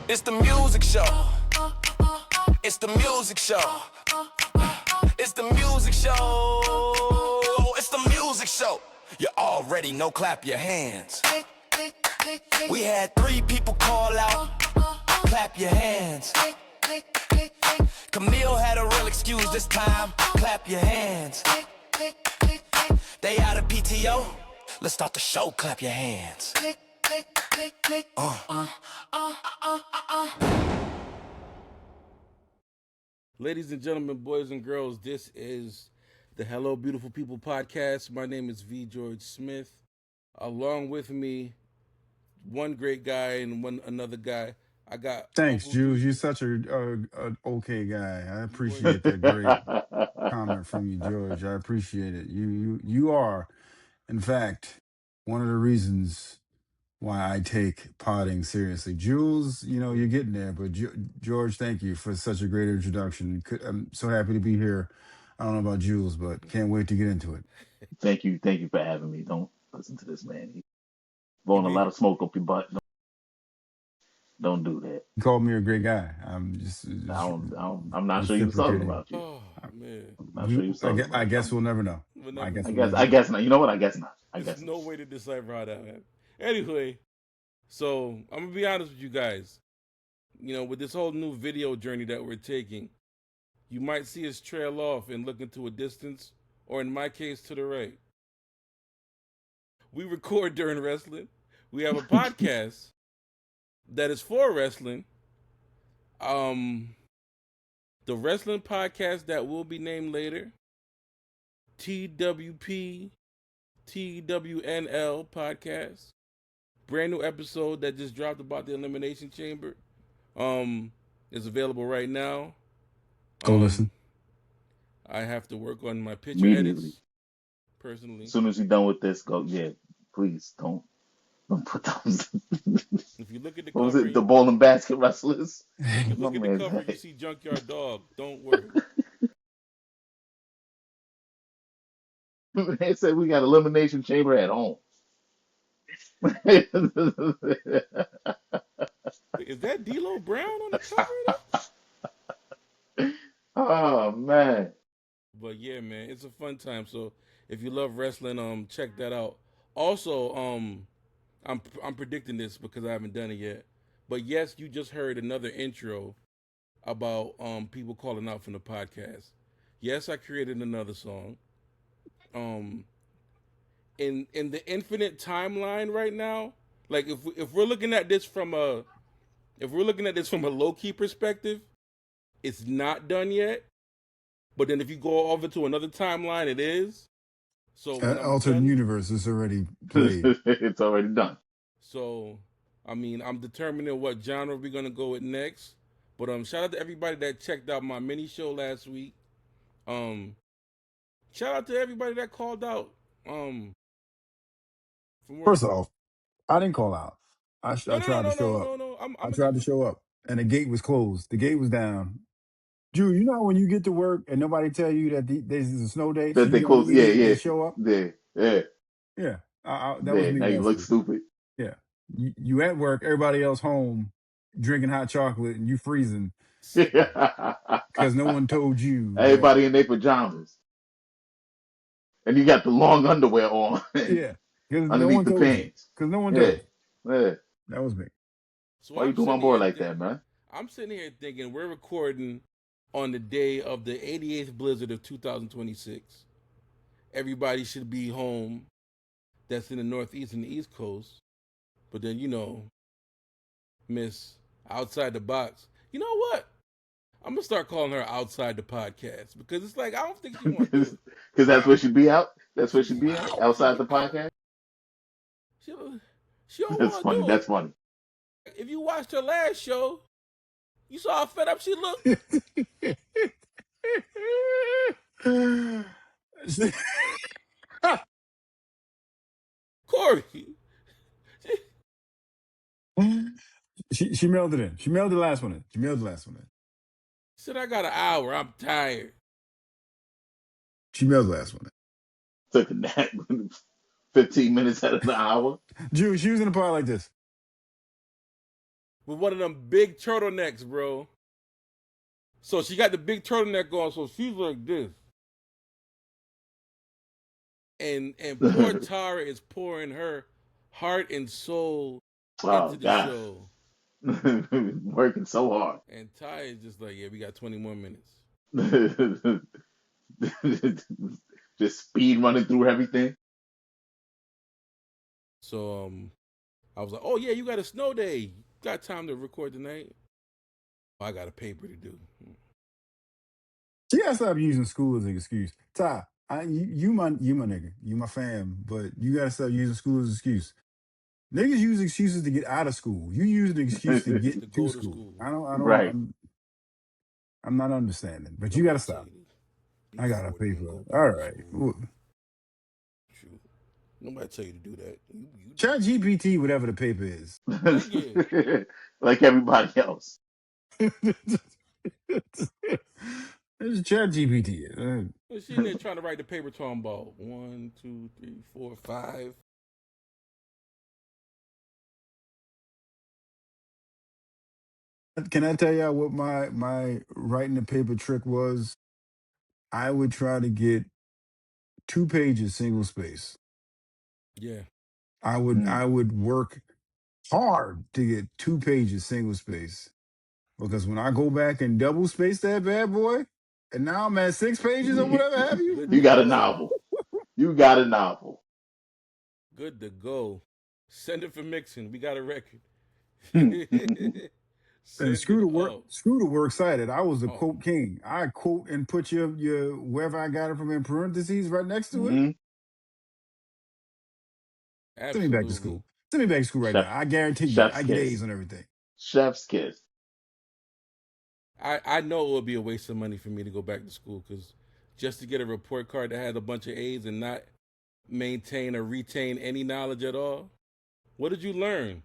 It's the music show. It's the music show. It's the music show. It's the music show. You already know, clap your hands. We had 3 people call out. Clap your hands. Camille had a real excuse this time. Clap your hands. They out of PTO. Let's start the show. Clap your hands. Ladies and gentlemen, boys and girls, this is the Hello Beautiful People podcast. My name is V. George Smith. Along with me, one great guy and one another guy. I got Thanks, Uncle Jules. Juice. You're such a okay guy. I appreciate that great comment from you, George. I appreciate it. You are, in fact, one of the reasons why I take potting seriously. Jules, you're getting there, but George, thank you for such a great introduction. I'm so happy to be here. I don't know about Jules, but can't wait to get into it. Thank you for having me. Don't listen to this man. He's You blowing a be lot of smoke up your butt. Don't do that. You called me a great guy. I'm just I'm not sure he was talking reciprocating. about you. oh man. I'm not sure he was talking I about guess you. we'll never know. We'll I never guess know. we'll never I know. guess not. You know what? I guess not. I There's guess no not. way to decipher how that happened. Anyway, so I'm gonna be honest with you guys. With this whole new video journey that we're taking, you might see us trail off and look into a distance, or in my case, to the right. We record during wrestling. We have a podcast that is for wrestling. The wrestling podcast that will be named later, TWP TWNL podcast. Brand new episode that just dropped about the Elimination Chamber. Is available right now. Go listen. I have to work on my picture Immediately. edits personally. As soon as you're done with this, go. Yeah, please don't put those. If you look at the What was cover, it? The ball and basket wrestlers. if you My look at the man, cover, you see Junkyard Dog. Don't worry. they said we got elimination chamber at home. Wait, is that D'Lo Brown on the cover of that? Oh man. But yeah, man, it's a fun time. So if you love wrestling, check that out. Also, I'm predicting this because I haven't done it yet. But yes, you just heard another intro about people calling out from the podcast. Yes, I created another song. In the infinite timeline right now, like if we're looking at this from a low key perspective, it's not done yet. But then if you go over to another timeline, it is. So when I'm Alternate done, universe is already played. It's already done. so I mean, I'm determining what genre we're gonna go with next. But shout out to everybody that checked out my mini show last week. Shout out to everybody that called out. From work. First off, I didn't call out. No, I no, no, tried to no, show no, up. no, no. I'm I gonna tried give to it. show up, and the gate was closed. The gate was down. Drew, you know when you get to work and nobody tell you that there's a snow day, so That you they gotta close. Yeah, leave yeah, and show up? yeah, yeah, Yeah, that was yeah. me Now you last look week. stupid. Yeah, you at work, everybody else home, drinking hot chocolate, and you freezing because no one told you that. Everybody in their pajamas, and you got the long underwear on Yeah, because no underneath one the told you. pants. Because no one Yeah, told you. yeah. That was me. So Why you I'm do my sitting boy here. like that, man? I'm sitting here thinking we're recording on the day of the 88th blizzard of 2026. Everybody should be home. That's in the Northeast and the East Coast. But then Miss Outside the Box. You know what? I'm gonna start calling her Outside the Podcast because it's like I don't think she want to do Because it. that's where she be out. That's where She she be be at, out. She outside be the out. podcast. She she don't That's want to funny. do it. That's funny. If you watched her last show, you saw how fed up she looked. Corey, she mailed it in. She mailed the last one in. She mailed the last one in. said I got an hour. I'm tired. She mailed the last one in. Took a nap. 15 minutes out of the hour. Drew, she was in the part like this. with one of them big turtlenecks, bro. So she got the big turtleneck on, so she's like this. And poor Tara is pouring her heart and soul into the show. Working so hard. And Ty is just like, yeah, we got 20 more minutes. Just speed running through everything. So I was like, oh yeah, you got a snow day. Got time to record tonight? I got a paper to do. You gotta stop using school as an excuse. Ty, you my nigga. You my fam, but you gotta stop using school as an excuse. Niggas use excuses to get out of school. You use an excuse to get To go to to school. school. I don't Right. I'm not understanding. But you gotta stop. I gotta pay for it. All right. Shoot. Nobody tell you to do that. You Chat GPT, whatever the paper is. Like everybody else. It's Chat GPT. She's in there trying to write the paper talking about 1, 2, 3, 4, 5. Can I tell y'all what my writing the paper trick was? I would try to get 2 pages single space. Yeah. I would work hard to get 2 pages single space. Because when I go back and double space that bad boy, and now I'm at 6 pages or whatever have you. You got a novel. You got a novel. Good to go. Send it for mixing. We got a record. And screw the works cited. I was the quote king. I quote and put your wherever I got it from in parentheses right next to it. Send me back to school. Send me back to school right now. I guarantee you, I get A's on everything. Chef's kiss. I know it would be a waste of money for me to go back to school because just to get a report card that had a bunch of A's and not maintain or retain any knowledge at all. What did you learn?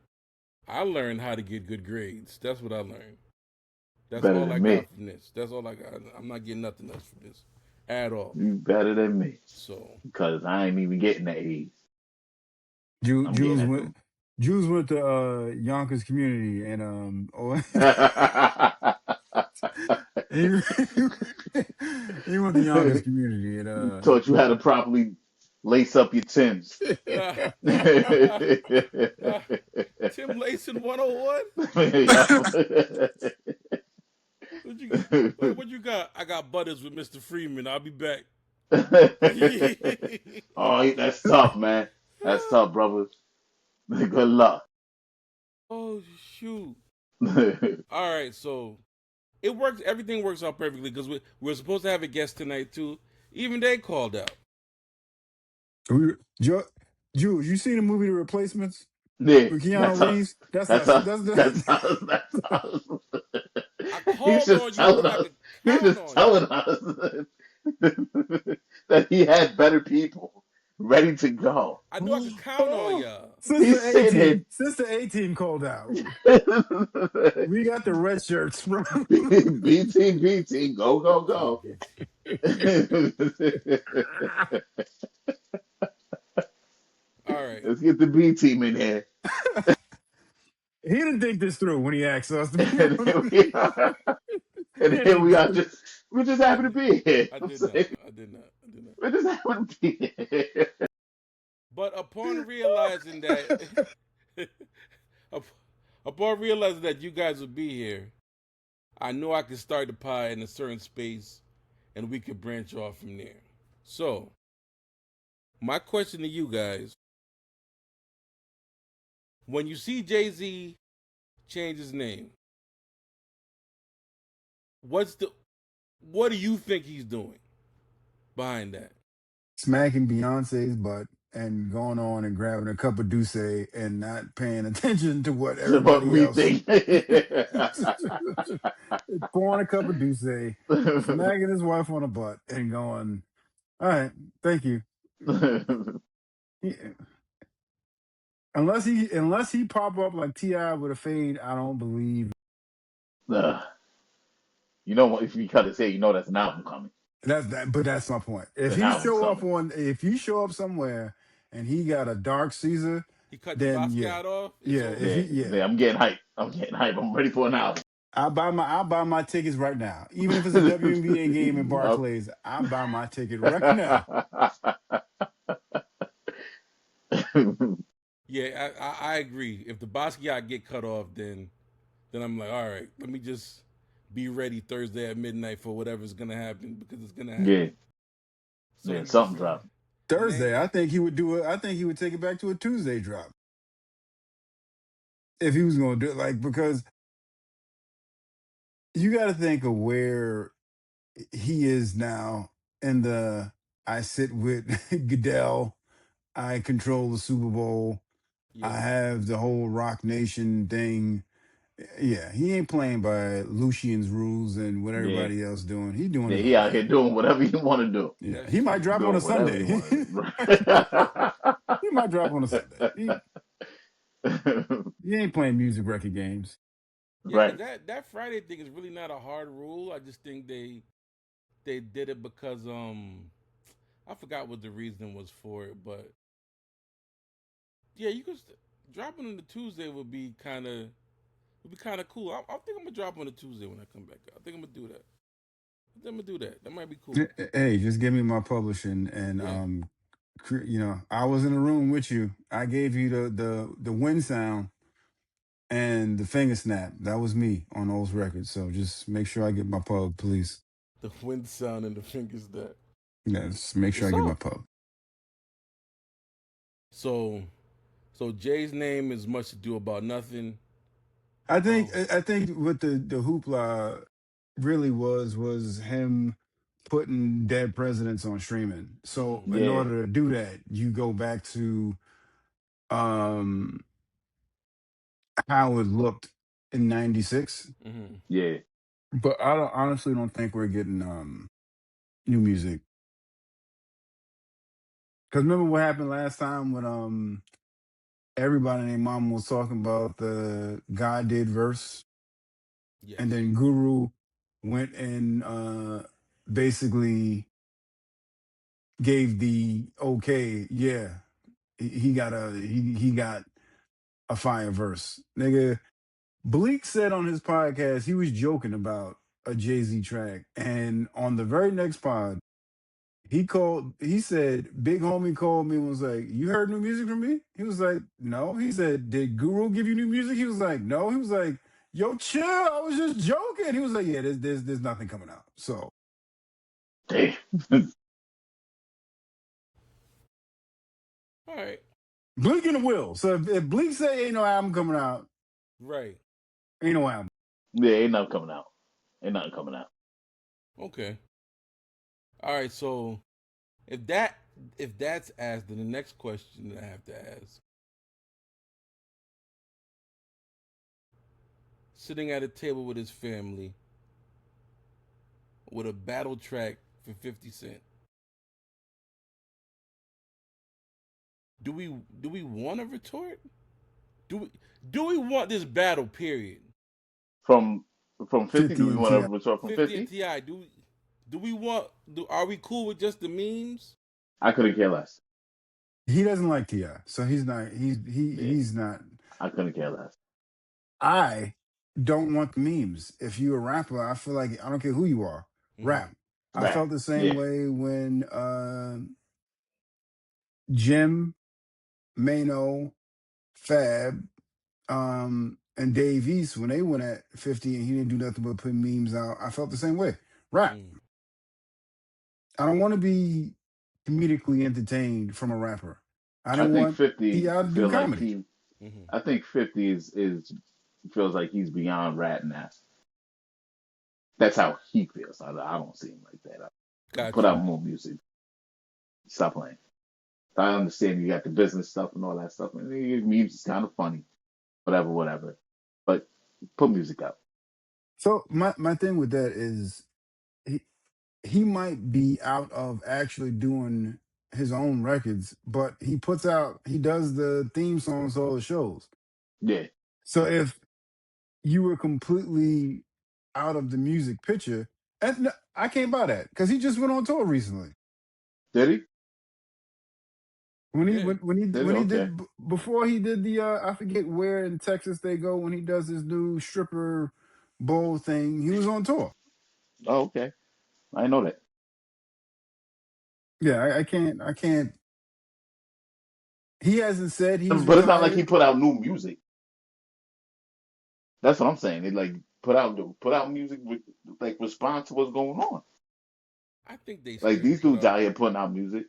I learned how to get good grades. That's what I learned. That's better all I me. got from this. That's all I got. I'm not getting nothing else from this at all. You better than me. So because I ain't even getting the A's. Jules went to Yonkers Community and he went to Yonkers Community and taught you how to properly lace up your Timbs. Tim Lacing 101? What you got? I got Butters with Mr. Freeman. I'll be back. Oh, that's tough, man. That's tough, brother. Good luck. Oh, shoot. All right, so it works. Everything works out perfectly because we're supposed to have a guest tonight, too. Even they called out. Jules, you seen the movie The Replacements? Yeah, with Keanu Reeves? That's us. He's just telling us that he had better people ready to go. I knew I could count on y'all. Since the A-team called out. We got the red shirts. B team, go. All right. Let's get the B team in here. He didn't think this through when he asked us. And here we are. We just happen to be here. I did not. We just happen to be here. But upon realizing that you guys would be here, I knew I could start the pie in a certain space and we could branch off from there. So, my question to you guys, when you see Jay-Z change his name, what do you think he's doing behind that? Smacking Beyonce's butt and going on and grabbing a cup of Douce and not paying attention to what everybody else think. pouring a cup of Douce, smacking his wife on the butt and going, all right, thank you. Unless he pop up like T.I. with a fade, I don't believe. You know what? If you cut his hair, you know that's an album coming. But that's my point. If you show up somewhere and he got a dark Caesar, he cut then the Basquiat off. Yeah, I'm getting hyped. I'm getting hype. I'm ready for an album. I'll buy my tickets right now. Even if it's a WNBA game in Yup. Barclays, I'll buy my ticket right now. Yeah, I agree. If the Basquiat get cut off, then I'm like, all right, let me just be ready Thursday at midnight for whatever's gonna happen because it's gonna Yeah, happen. yeah, So something dropped. Thursday, I think he would do it. I think he would take it back to a Tuesday drop if he was going to do it. Like, because you got to think of where he is now in the I sit with Goodell, I control the Super Bowl, I yeah, have the whole Rock Nation thing. Yeah, he ain't playing by Lucian's rules and what Yeah, everybody else doing. He doing yeah, his he own out here thing. doing whatever you want to do. Yeah, that's he might true. drop on a Doing whatever Sunday. you want to He might drop on a Sunday. do. He ain't playing music record games. Yeah, because Right. that Friday thing is really not a hard rule. I just think they did it because I forgot what the reason was for it, but yeah, you could dropping on the Tuesday would be kind of cool. I think I'm gonna drop on a Tuesday when I come back. I think I'm gonna do that. I think I'm gonna do that. That might be cool. Hey, just give me my publishing and Yeah, I was in the room with you. I gave you the wind sound and the finger snap. That was me on those records. So just make sure I get my pub, please. the wind sound and the fingers that. Yeah, just make sure I What's get my up? pub. So so Jay's name is much to do about nothing. Oh, I think what the hoopla really was him putting dead presidents on streaming. So mm, in Yeah, order to do that, you go back to um how it looked in '96. mm-hmm. yeah. But I honestly don't think we're getting new music. Cause remember what happened last time when everybody and their mom was talking about the God did verse, and Yes. then Guru went and basically gave the okay, yeah, he got a fire verse. Nigga, Bleak said on his podcast he was joking about a Jay-Z track, and on the very next pod, he said, Big Homie called me and was like, "You heard new music from me?" He was like, "No." He said, "Did Guru give you new music?" He was like, "No." He was like, "Yo, chill. I was just joking." He was like, "Yeah, there's nothing coming out." So Damn. All right. Bleak and the Will. So if Bleak say ain't no album coming out, Right. ain't no album. Yeah, ain't nothing coming out. Ain't nothing coming out. Okay. All right. So if that if that's asked, then the next question that I have to ask: sitting at a table with his family with a battle track for 50 Cent. Do we want a retort? Do we do we want this battle? Period. From 50, do 50 we and want to Ti. retort from 50 and 50? Ti. Do we want? Are we cool with just the memes? I couldn't care less. He doesn't like Ti, so Yeah, he's not. I couldn't care less. I don't want the memes. If you're a rapper, I feel like I don't care who you are, Mm-hmm. rap. I Right. felt the same Yeah. way when Jim, Mano, Fab, and Dave East, when they went at 50 and he didn't do nothing but put memes out, I felt the same way. Rap. Mm. I don't want to be comedically entertained from a rapper. I I didn't think want Ti 50 to do feel like comedy. he Mm-hmm. I think 50 is feels like he's beyond rat now. That's how he feels. I don't see him like that. Got Put you. out more music. Stop playing. I understand you got the business stuff and all that stuff, and memes is kind of funny, whatever, whatever. But put music out. So my thing with that is he he might be out of actually doing his own records, but he does the theme songs to all the shows. Yeah. So if you were completely out of the music picture, and I can't buy that because he just went on tour recently. Did he? Yeah. Did it? when he Okay. did before he did the I forget where in Texas they go when he does his new stripper bowl thing. He was on tour. Oh, okay. I know that. Yeah, I can't. He hasn't said he's But it's not like he retired. put out new music. That's what I'm saying. They like put out music with like respond to what's going on. I think they Like scared to these put dudes out. out here putting out music.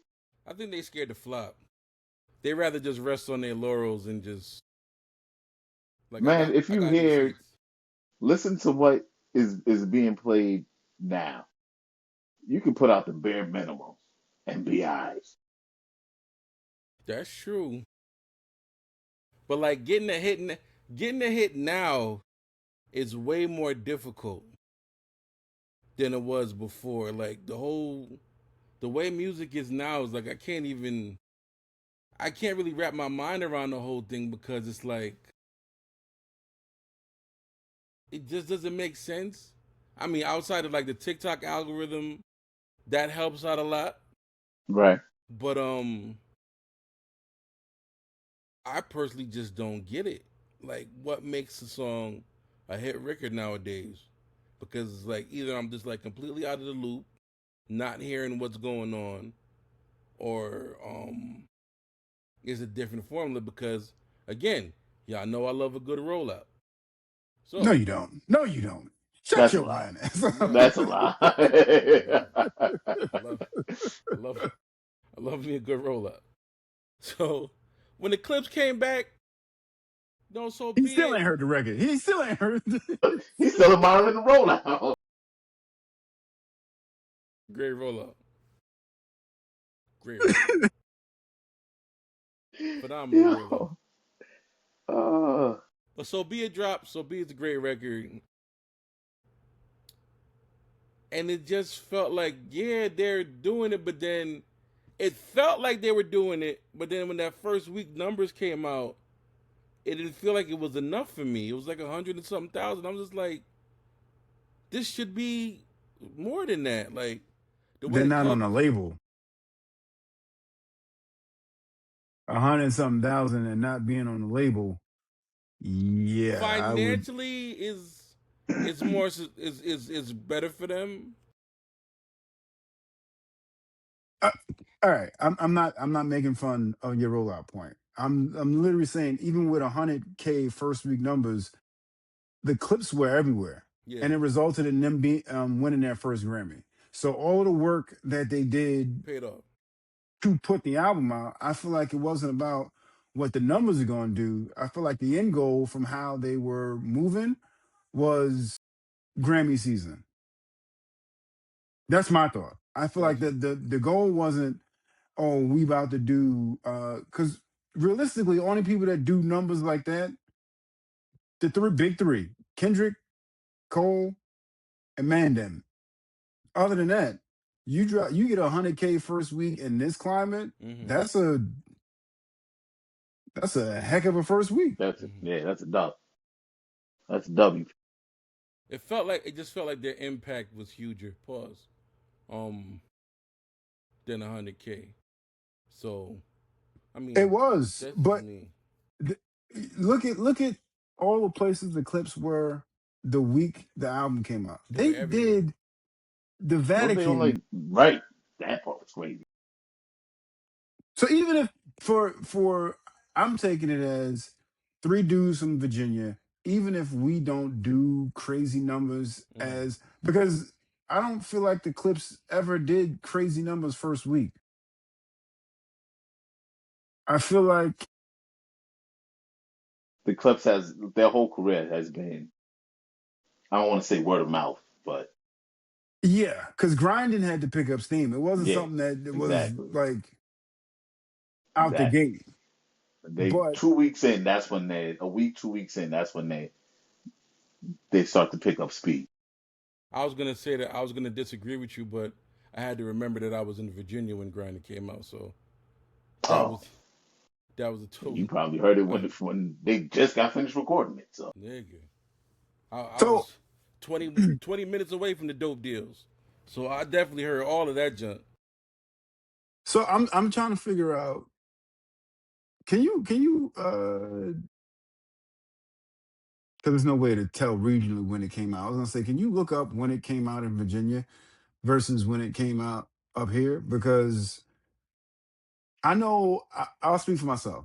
I think they scared to flop. They rather just rest on their laurels and just like Man, if I you got these hear, hits. listen to what is being played now. You can put out the bare minimum and be eyes. That's true. But like getting a hit now is way more difficult than it was before. Like the way music is now is like I can't really wrap my mind around the whole thing because it's like it just doesn't make sense. I mean, outside of like the TikTok algorithm, that helps out a lot. Right. But I personally just don't get it. Like what makes a song a hit record nowadays? Because it's like either I'm just like completely out of the loop, not hearing what's going on, or it's a different formula because again, y'all know I love a good rollout. No, So you don't. No, you don't. Shut That's a your lie. lying ass yeah, That's a up. lie. I love I love I love me a good rollout. So when the clips came back, no, so He be still it. ain't heard the record. He still ain't heard. He's still admiring the rollout. Great rollout. Great rollout. Phenomenal rollout. Yo. Uh, But so be it drop, so be it's a great record. And it just felt like, yeah, they're doing it, but then it felt like they were doing it, but then when that first week numbers came out, it didn't feel like it was enough for me. It was like 100 and something thousand. I was just like, this should be more than that. Like the way They're the not cover on a label. 100 something thousand and not being on the label. Yeah, I would. financially is more is better for them. Uh, all right, I'm not making fun of your rollout point. I'm literally saying even with 100K first week numbers, the clips were everywhere, Yeah, and it resulted in them being winning their first Grammy. So all of the work that they did paid off. to put the album out, I feel like it wasn't about what the numbers are going to do. I feel like the end goal from how they were moving was Grammy season. That's my thought. I feel like Gotcha. the goal wasn't, oh, we about to do because realistically, only people that do numbers like that, the big three, Kendrick, Cole, and Mandem. Other than that, you get 100K first week in this climate. Mm-hmm. That's a heck of a first week. that's it. Mm-hmm. Yeah, that's a dub. That's a W. It just felt like their impact was huger. Pause. Um, than 100K. So, I It mean, was, that's just but me. th- look at all the places the clips were the week the album came out. They were They everywhere. did the What they on Vatican. like right? That part was crazy. So even if for I'm taking it as three dudes from Virginia, even if we don't do crazy numbers Mm-hmm. as because I don't feel like the clips ever did crazy numbers first week. I feel like The Clips has their whole career has been. I don't want to say word of mouth, but yeah, because grinding had to pick up steam. It wasn't yeah, something that was exactly, like out the exactly. gate. They But 2 weeks in, that's when they a week, 2 weeks in, that's when they start to pick up speed. I was gonna say that I was gonna disagree with you, but I had to remember that I was in Virginia when Grinder came out, so that Oh, was that was a you total. probably heard it Uh, when they just got finished recording it. So nigga, I so was 20 minutes away from the dope deals, so I definitely heard all of that junk. so I'm trying to figure out Can you because there's no way to tell regionally when it came out. I was gonna say, can you look up when it came out in Virginia versus when it came out up here? Because I know I'll speak for myself.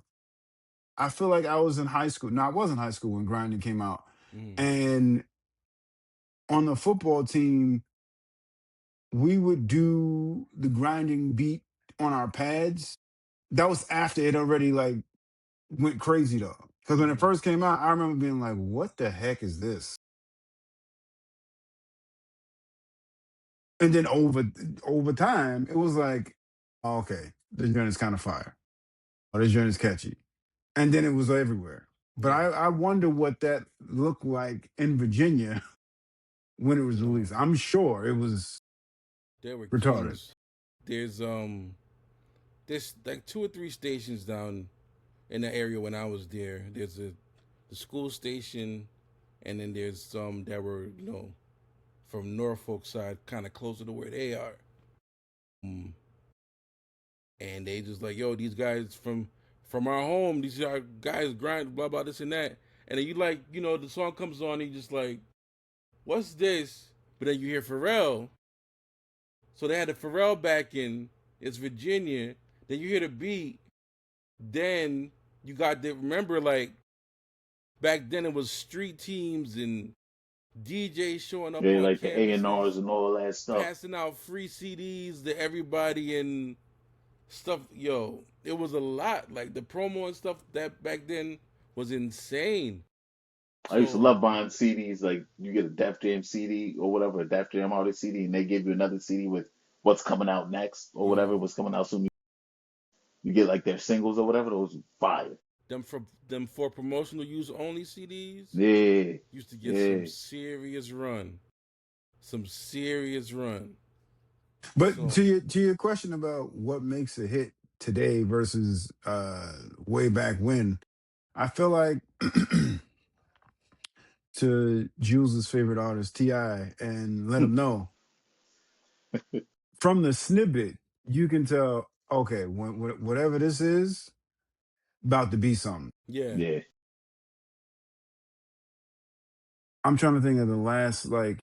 I feel like I was in high school. No, I was in high school when grinding came out. Mm, And on the football team, we would do the grinding beat on our pads. That was after it already like went crazy though. Because when it mm-hmm. first came out, I remember being like, what the heck is this? And then over time, it was like, oh, okay, this joint is kind of fire. Oh, this joint is catchy. And then it was everywhere. But Yeah. I wonder what that looked like in Virginia when it was Oh, released. I'm sure it was there were retarded. kings. There's there's like 2 or 3 stations down in the area when I was there. There's the school station, and then there's some that were from Norfolk side, kind of closer to where they are. Um, and they just like, yo, these guys from our home, these are guys grind, blah blah this and that. And then you like, the song comes on, and you just like, what's this? But then you hear Pharrell, so they had the Pharrell back in. It's Virginia. Then you hear the beat. Then you got the remember like back then it was street teams and DJs showing up Yeah, on like the A&Rs campuses, and all that stuff. passing out free CDs to everybody and stuff. Yo, it was a lot. Like the promo and stuff that back then was insane. I used to So love buying CDs. Like you get a Def Jam CD or whatever, a Def Jam artist CD, and they give you another CD with what's coming out next or whatever, what's coming out soon. You get like their singles or whatever. Those fire. them for promotional use only CDs Yeah, used to get some yeah. serious run. Some serious run. But So to your question about what makes a hit today versus way back when, I feel like to Jules's favorite artist Ti and let him know from the snippet you can tell. Okay, whatever this is about to be something. yeah, Yeah. I'm trying to think of the last like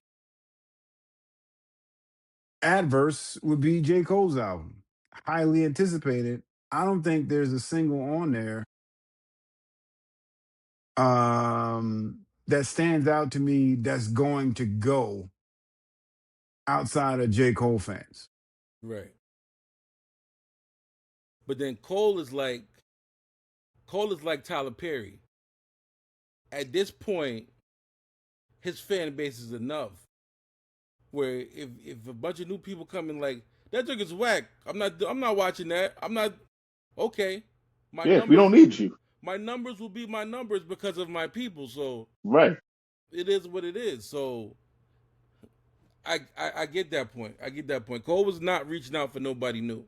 adverse would be J. Cole's album. Highly anticipated. I don't think there's a single on there that stands out to me that's going to go outside of J. Cole fans. right. But then Cole is like Tyler Perry. At this point, his fan base is enough. Where if a bunch of new people come in like that joke is whack. I'm not watching that. I'm not okay. My Yeah, we numbers don't need you. my numbers will be my numbers because of my people. So Right. it is what it is. So I get that point. I get that point. Cole was not reaching out for nobody new.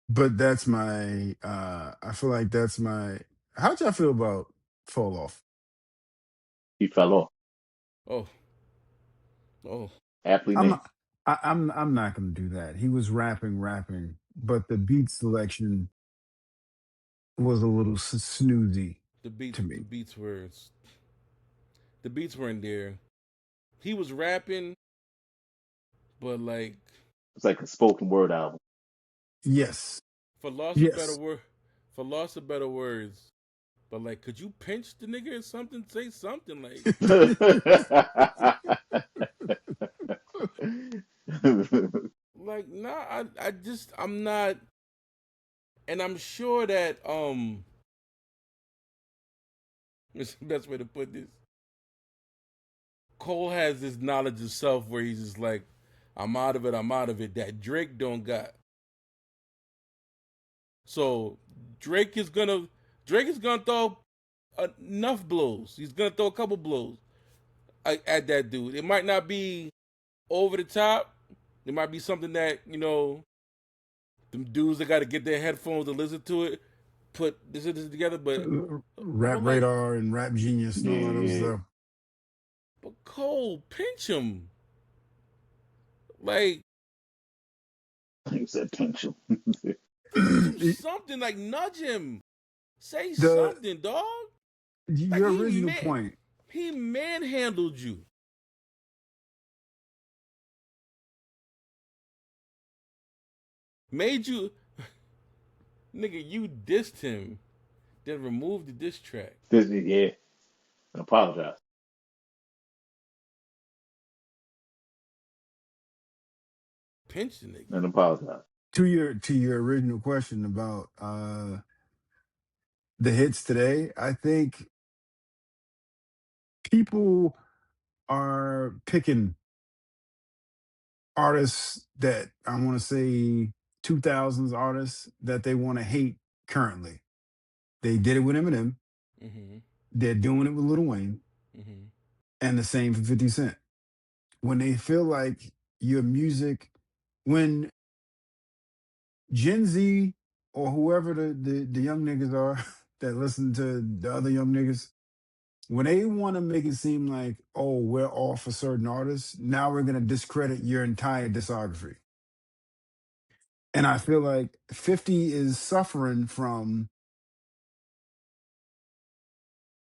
But that's my I feel like that's my how'd y'all feel about Fall Off? He fell off. Oh, oh, Aptly I'm named. not I'm not gonna do that. He was rapping, but the beat selection was a little snoozy the beats to the me. beats were the beats weren't there. He was rapping, but like It's like a spoken word album. Yes. for loss of better Yes. word, for loss of better words. But like, could you pinch the nigga or something? Say something like, nah. I'm not, and I'm sure that it's the best way to put this. Cole has this knowledge of self where he's just like, I'm out of it. I'm out of it. That Drake don't got. So Drake is gonna throw enough blows. He's gonna throw a couple blows at that dude. It might not be over the top. It might be something that them dudes that got to get their headphones to listen to it, put this and this together. Rap But like, Radar and Rap Genius and all that other Yeah. stuff. but Cole, pinch him, like He said potential. do something, like nudge him. Say The something, dog. Like your original point. he manhandled you. Made you nigga, you dissed him, then removed the diss track. Yeah, and apologize. Pinch the nigga. And apologize. To your original question about the hits today, I think people are picking artists that I want to say 2000s artists that they want to hate currently. They did it with Eminem. Mm-hmm. They're doing it with Lil Wayne, Mm-hmm. and the same for 50 Cent. When they feel like your music, when Gen Z or whoever the young niggas are that listen to the other young niggas, when they want to make it seem like, oh, we're off for certain artists, now we're going to discredit your entire discography. And I feel like 50 is suffering from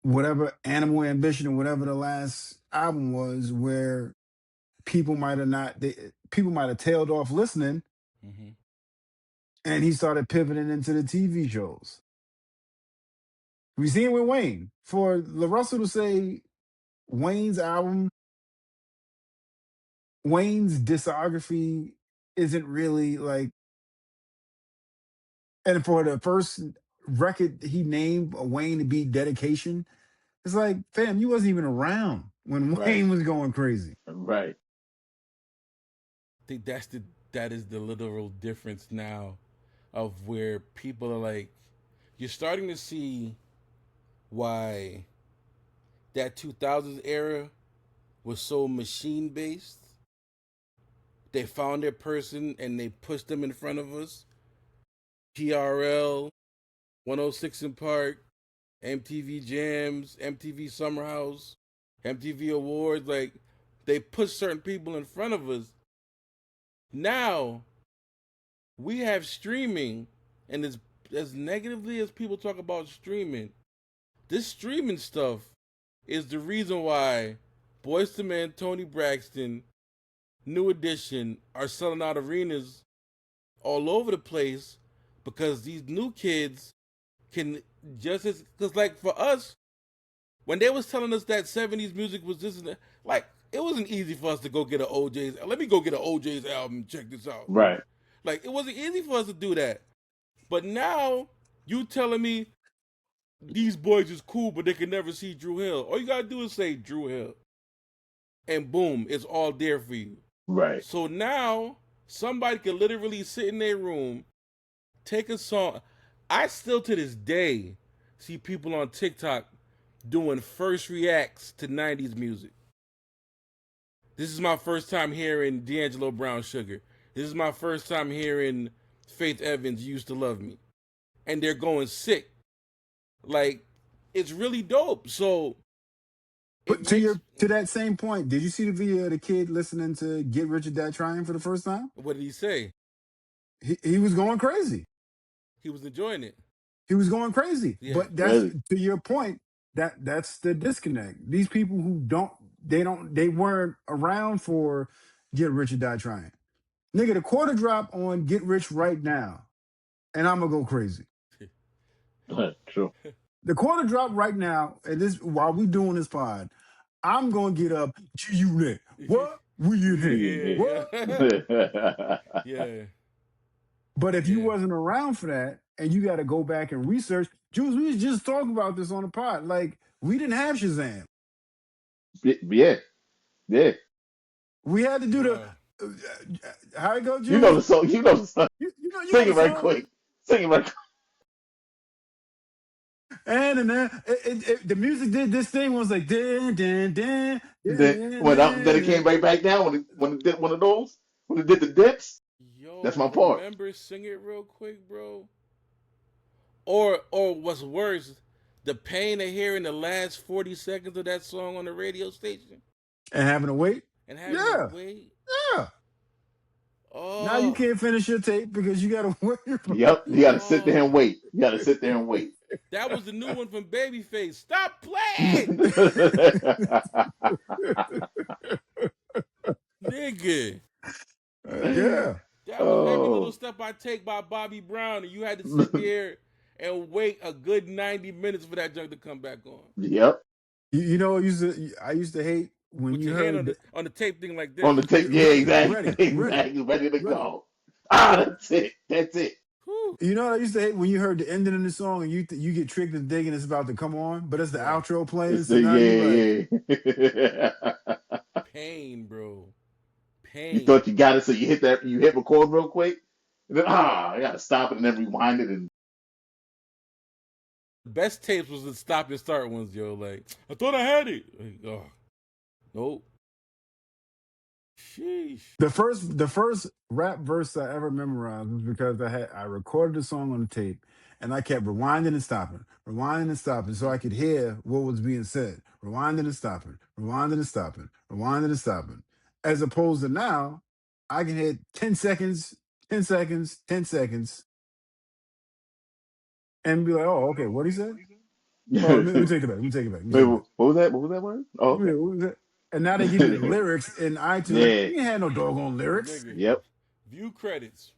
whatever Animal Ambition or whatever the last album was, where people might have not, people might have tailed off listening, Mm-hmm. and he started pivoting into the TV shows. We seen it with Wayne. For LaRussell to say Wayne's album, Wayne's discography isn't really like, and for the first record he named Wayne to be Dedication, it's like, fam, you wasn't even around when Right. Wayne was going crazy. Right. I think that is the literal difference now of where people are like, you're starting to see why that 2000s era was so machine based. They found their person and they pushed them in front of us. TRL, 106 in Park, MTV Jams, MTV Summer House, MTV Awards. Like, they pushed certain people in front of us. Now, we have streaming, and as negatively as people talk about streaming, this streaming stuff is the reason why Boyz II Men, Tony Braxton, New Edition are selling out arenas all over the place, because these new kids can just as, because like for us, when they was telling us that 70s music was this and that, like it wasn't easy for us to go get an OJ's. Let me go get an OJ's album and check this out. Right. Like it wasn't easy for us to do that. But now you telling me these boys is cool, but they can never see Drew Hill. All you gotta do is say Drew Hill, and boom, it's all there for you. Right. So now somebody can literally sit in their room, take a song. I still to this day see people on TikTok doing first reacts to 90s music. This is my first time hearing D'Angelo Brown Sugar. This is my first time hearing Faith Evans Used to Love Me. And they're going sick. Like, it's really dope. So But to that same point, did you see the video of the kid listening to Get Rich or Die Trying for the first time? What did he say? He was going crazy. He was enjoying it. He was going crazy. Yeah. But that's Really? to your point, that's the disconnect. These people who they weren't around for Get Rich or Die Trying. Nigga, the quarter drop on Get Rich right now, and I'm gonna go crazy. True. The quarter drop right now, and this while we doing this pod, I'm gonna get up. G-Unit. What? We in here. Yeah. What? Yeah. But if you Yeah. wasn't around for that, and you got to go back and research, Jules, we was just talking about this on the pod. Like, we didn't have Shazam. Yeah. Yeah. We had to do Bro. how it go, Jules? You know the song. You know the song. You Sing know it the right song? quick. Sing it right quick. And then the music did this thing was like din din din. Then it came right back down when it did one of those, when it did the dips. Yo, That's my part. remember Sing It Real Quick, bro? Or what's worse, the pain of hearing the last 40 seconds of that song on the radio station And having to wait. and having Yeah. to wait. Yeah. Now you Oh, can't finish your tape because you gotta wait. Yep, you got to sit there and oh. wait. You got to sit there and wait. That was the new one from Babyface. Stop playing, nigga. Yeah. That was Every Little Oh, Step I Take by Bobby Brown, and you had to sit there and wait a good 90 minutes for that junk to come back on. yep. You know, I used to hate when With you your hand heard on the tape thing like On this. the tape, yeah, exactly, ready, exactly, ready to ready. go. Ah, that's it. That's it. Whew. You know what I used to hate when you heard the ending of the song and you get tricked into thinking it's about to come on, but it's the Right. outro playing. It's So the now you like, yeah. Pain, bro. You Pain. thought you got it, so you hit record real quick, and then I gotta stop it and then rewind it and The best tapes was the stop and start ones, yo. Like, I thought I had it. Like, oh, nope. Sheesh. the first rap verse I ever memorized was because I recorded the song on the tape and I kept rewinding and stopping so I could hear what was being said. Rewinding and stopping, rewinding and stopping, rewinding and stopping. As opposed to now, I can hit 10 seconds, 10 seconds, 10 seconds, and be like, oh, okay, what he said? Oh, let me wait, take it back. Let me take it back. Let me take it what back. was that? What was that word? Oh, okay. What was that? And now they give you the lyrics in iTunes. Yeah, You ain't had no doggone lyrics. Nigga. yep. View credits.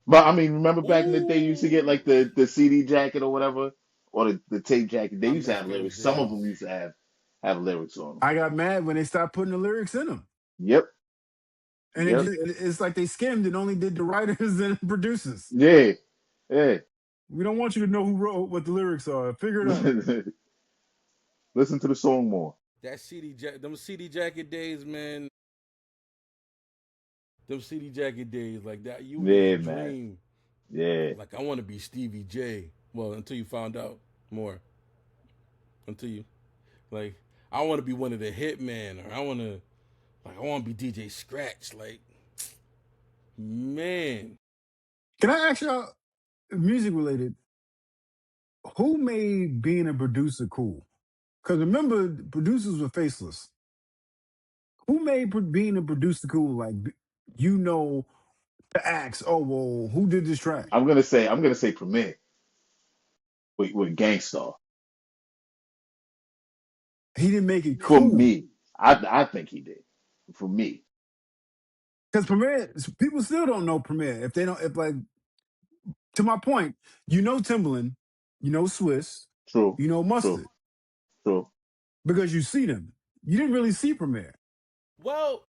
But I mean, remember back in the day, you used to get Ooh. like the CD jacket or whatever, or the tape jacket. They I used to miss have those lyrics. Some of them days. used to have lyrics on them. I got mad when they stopped putting the lyrics in them. Yep, And yep, it's like they skimmed and only did the writers and producers. yeah, yeah. We don't want you to know who wrote what the lyrics are. Figure it out. Listen to the song more. Them CD jacket days, man. Them CD jacket days, like that. You would Yeah, just man. dream. Yeah. Like, I want to be Stevie J. Well, until you found out more. Until you, like, I want to be one of the Hitmen, or I want to be DJ Scratch. Like, man. Can I ask y'all, music related, who made being a producer cool? Because remember, producers were faceless. Who made being a producer cool? Like, you know, to ask, oh, well, who did this track? I'm gonna say Premier with Gangstar. He didn't make it For cool. me, I think he did. For me, Because Premier, people still don't know Premier. If they don't, if like, to my point, you know Timbaland, you know Swiss, true, you know true, Mustard, true. because you see them. You didn't really see Premier. Well,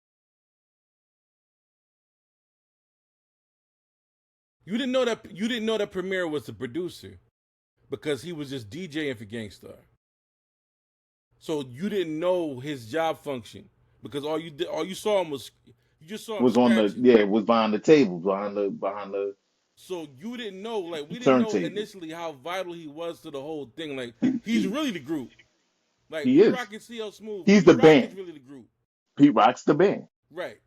you didn't know that Premier was the producer because he was just DJing for Gangstar. So you didn't know his job function because all you saw him was you just saw him Was on the scratching. yeah, was behind the table, behind the So you didn't know, like we didn't know turntable. initially how vital he was to the whole thing. Like he's really the group. Like He Pete is. Rock and CL Smooth. He's the Pete Rock is band. really the group. Pete Rock's the band. Right.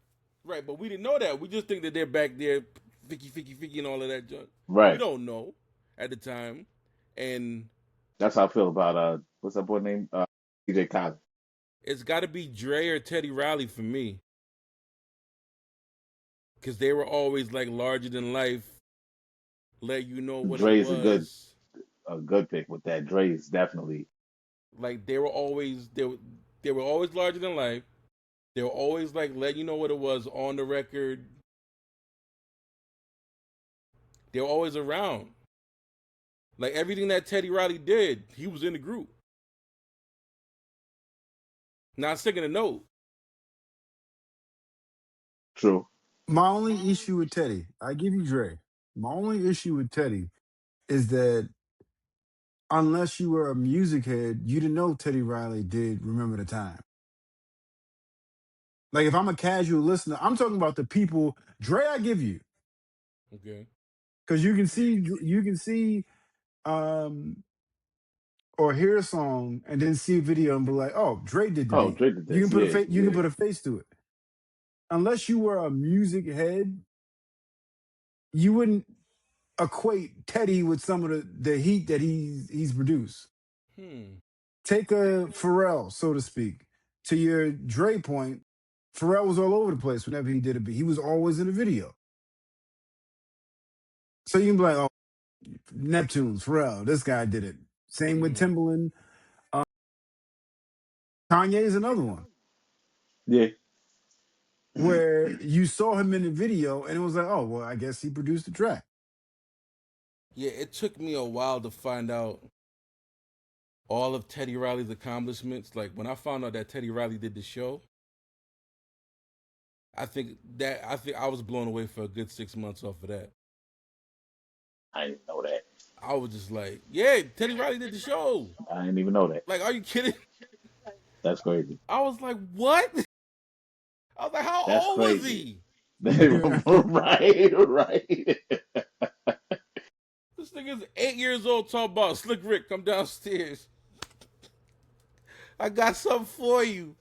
Right. But we didn't know that. We just think that they're back there, ficky, and all of that junk. We Right. don't know at the time. And That's how I feel about what's that boy name? DJ Khaled. it's got to be Dre or Teddy Riley for me. Because they were always like larger than life, let you know what it Dre's was. a good pick with that. Dre is definitely Like they were always larger than life. They were always like let you know what it was on the record. They were always around. Like everything that Teddy Riley did, he was in the group. Not singing a note. true. My only issue with Teddy, I give you Dre. My only issue with Teddy is that unless you were a music head, you didn't know Teddy Riley did Remember the Time. Like if I'm a casual listener, I'm talking about the people. Dre, I give you Okay. because you can see um or hear a song and then see a video and be like, oh, Dre did the Oh, beat. Dre did You this. can put a Yeah, face. You can yeah. put a face to it. Unless you were a music head, you wouldn't equate Teddy with some of the heat that he's produced. Hmm. Take a Pharrell, so to speak. To your Dre point, Pharrell was all over the place whenever he did a beat. He was always in a video. So you can be like, oh, Neptunes, Pharrell, this guy did it. Same with Mm-hmm. Timbaland. Uh, Kanye is another one Yeah. where you saw him in the video and it was like, oh, well, I guess he produced the track. Yeah, it took me a while to find out all of Teddy Riley's accomplishments. Like when I found out that Teddy Riley did the show, I think I was blown away for a good 6 months off of that. I didn't know that. I was just like, yeah, Teddy Riley did the show. I didn't even know that. Like, are you kidding? That's crazy. I was like, what? I was like, how That's old was crazy. he? Right, right. This nigga's 8 years old talking about Slick Rick, come downstairs. I got something for you.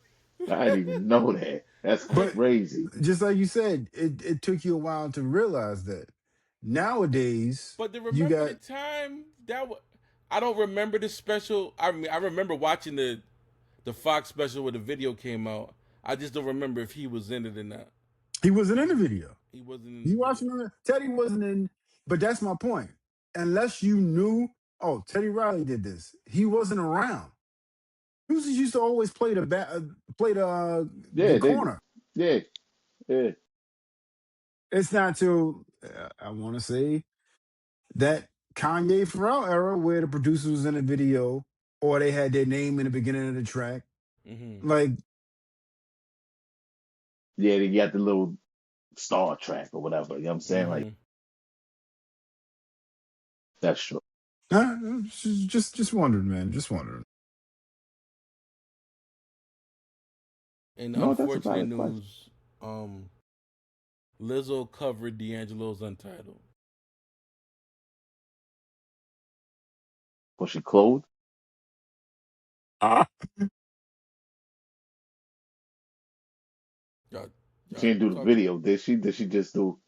I didn't even know that. That's But crazy. just like you said, it took you a while to realize that. Nowadays, But to you remember the got time that was, I don't remember the special. I mean, I remember watching the Fox special where the video came out. I just don't remember if he was in it or not. he wasn't in the video. He wasn't in the You video. watching it? Teddy wasn't in, but that's my point. Unless you knew, oh, Teddy Riley did this. He wasn't around. Who's used to always play the Yeah, corner. yeah, yeah. It's not till I want to say that Kanye Pharrell era where the producer was in a video or they had their name in the beginning of the track. Mm-hmm. Like, Yeah, they got the little Star Track or whatever. You know what I'm saying? Like, Mm-hmm. that's true. just wondering, man. Just wondering. And No, that's a unfortunate valid question. news, Lizzo covered D'Angelo's Untitled. Was she clothed? Ah, Y'all, She y'all didn't do the talk, video, did she? Did she just do?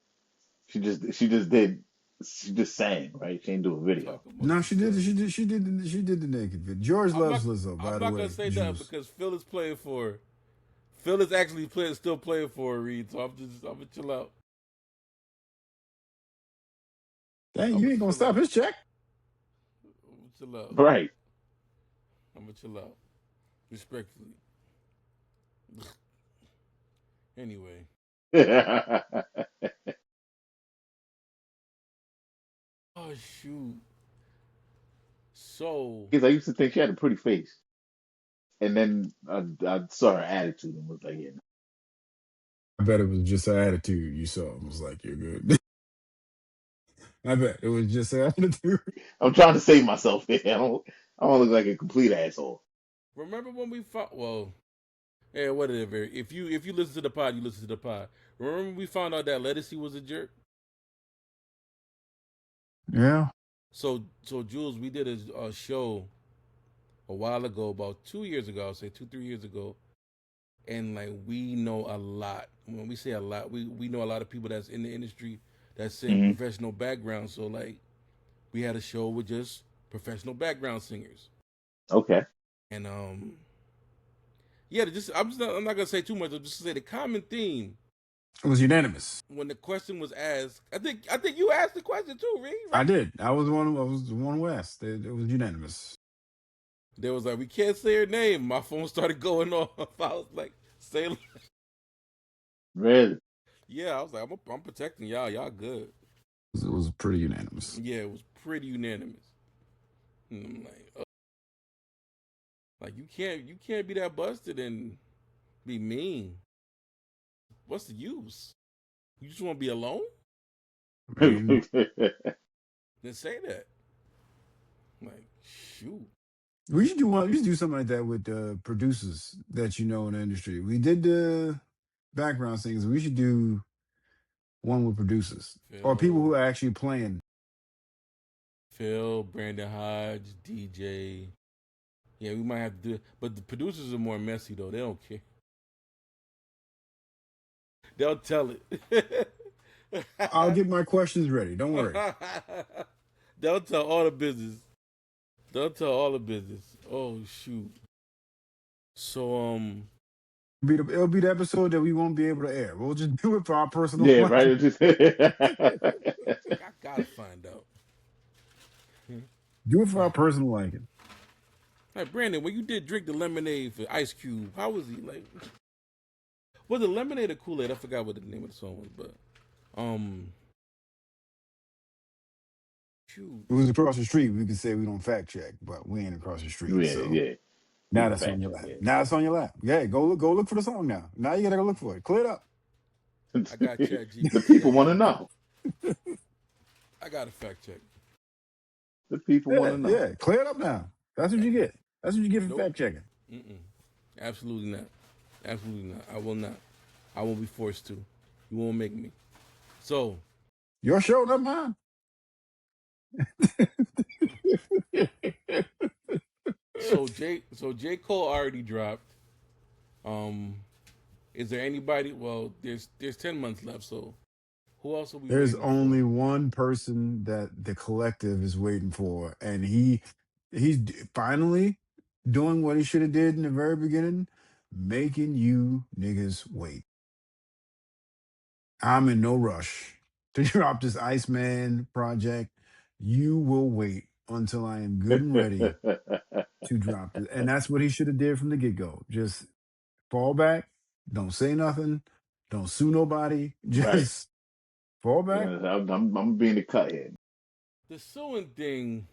She just did. She just sang, right? She didn't do a video. talk no, amongst she did. yourselves. She did the naked video. George I'm not. loves Lizzo, I'm by the not gonna way. say that Juice. because Phil is playing for. Phil is actually still playing for a Reed. So I'm gonna chill out. Dang, I'm you gonna ain't gonna chill stop out. his check. I'm gonna chill out. Right. I'm gonna chill out. Respectfully. Anyway. Oh shoot. So Because I used to think she had a pretty face, and then I saw her attitude and was like, yeah. I bet it was just her attitude you saw. It was like, you're good. I bet it was just her attitude. I'm trying to save myself here. I don't look like a complete asshole. remember when we found yeah, whatever. If you listen to the pod, you listen to the pod. Remember when we found out that Lettucey was a jerk? Yeah. So Jules, we did a show a while ago, about 2 years ago, I'll say 2-3 years ago, and like we know a lot. When we say a lot, we know a lot of people that's in the industry that's in Hmm. professional backgrounds. So like we had a show with just professional background singers, Okay. and yeah, I'm not gonna say too much. I'm just gonna say the common theme It was unanimous. when the question was asked. I think you asked the question too, Reed, I right? did. I was the one who asked. It was unanimous. There was like, we can't say her name. My phone started going off. I was like, say, Really? yeah. I was like, I'm protecting y'all. Y'all good. It was pretty unanimous. Yeah, it was pretty unanimous. And I'm like you can't be that busted and be mean. What's the use? You just want to be alone? I mean, Then say that. Like, shoot. we should do one. We should do something like that with producers that you know in the industry. We did the background singers. We should do one with producers or people who Phil, are actually playing. Brandon Hodge, DJ. Yeah, we might have to do it. But the producers are more messy though. They don't care. They'll tell it. I'll get my questions ready. Don't worry. They'll tell all the business. They'll tell all the business. Oh shoot. So It'll be the episode that we won't be able to air. We'll just do it for our personal Yeah, right. liking. It just I gotta find out. Do it for our personal liking. Like Brandon, when you did drink the lemonade for Ice Cube, how was he? Like, was it lemonade or Kool Aid? I forgot what the name of the song was, but shoot, It was across the street. We could say we don't fact check, but we ain't across the street. yeah, So yeah. now Need a that's on fact your check. lap. Yeah. Now it's on your lap. Yeah, go look for the song now. Now you gotta go look for it. Clear it up. I got Chat The GPT. people want to know. I got to fact check. The people want Yeah, to know. yeah. Clear it up now. That's what you get. That's what you get for Nope. fact checking. Absolutely not. Absolutely not. I will not. I won't be forced to. You won't make me. So, Your show, not mine. J Cole already dropped. Is there anybody? Well, there's 10 months left. So, who else are we There's waiting only one person that the collective is waiting for, and finally doing what he should have did in the very beginning, making you niggas wait. I'm in no rush to drop this Iceman project. You will wait until I am good and ready to drop it. And that's what he should have did from the get-go. Just fall back, don't say nothing, don't sue nobody, Right. just fall back. Yeah, I'm being the cut here. for? The suing thing.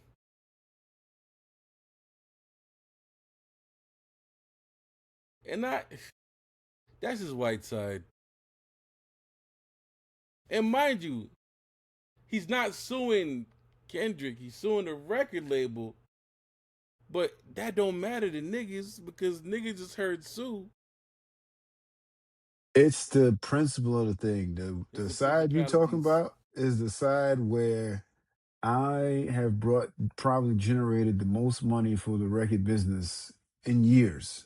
And that's his white side. And mind you, he's not suing Kendrick. He's suing the record label. But that don't matter to niggas because niggas just heard sue. It's the principle of the thing. The It's the side you talking principalities. about is the side where I have probably generated the most money for the record business in years.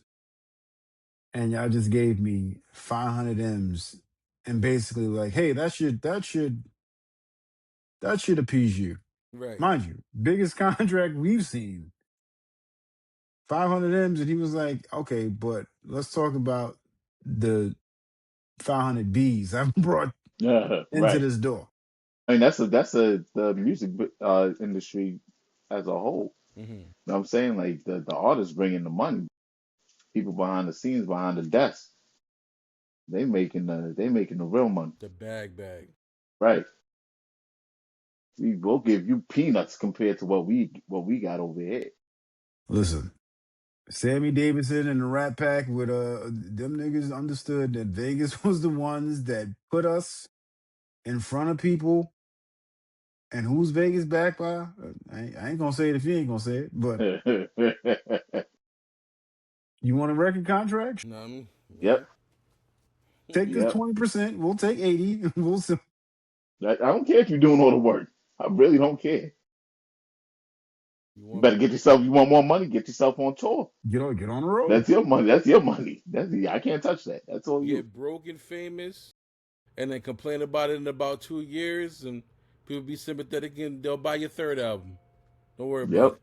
And y'all just gave me 500 M's and basically like, hey, that should appease you. Right. Mind you, biggest contract we've seen. 500 M's, and he was like, okay, but let's talk about the 500 B's I've brought into Right. this door. I mean, that's the music industry as a whole. Mm-hmm. You know what I'm saying? Like the artists bringing the money, people behind the scenes, behind the desk, they making the real money. The bag. Right. We will give you peanuts compared to what we got over here. Listen, Sammy Davidson and the Rat Pack with them niggas understood that Vegas was the ones that put us in front of people. And who's Vegas backed by? I ain't gonna say it if you ain't gonna say it, but you want a record contract? No, Yep. Take this Yep. 20%. We'll take 80. We'll see. I don't care if you're doing all the work. I really don't care. You better get yourself. You want more money? Get yourself on tour. Get on the road. That's your money. That's your money. I can't touch that. That's all you. Get broke and famous, and then complain about it in about 2 years, and people be sympathetic, and they'll buy your third album. Don't worry about it.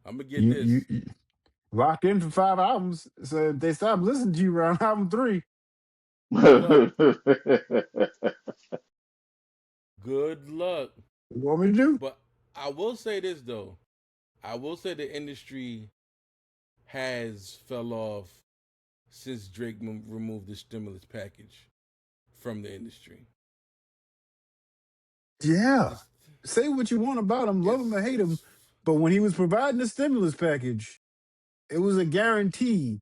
I'm gonna get this. You locked in for 5 albums. So if they stop listening to you around album 3. Good luck. What you want me to do? But I will say this though. I will say the industry has fell off since Drake removed the stimulus package from the industry. Yeah. Say what you want about him, love him or hate him. But when he was providing the stimulus package, it was a guarantee.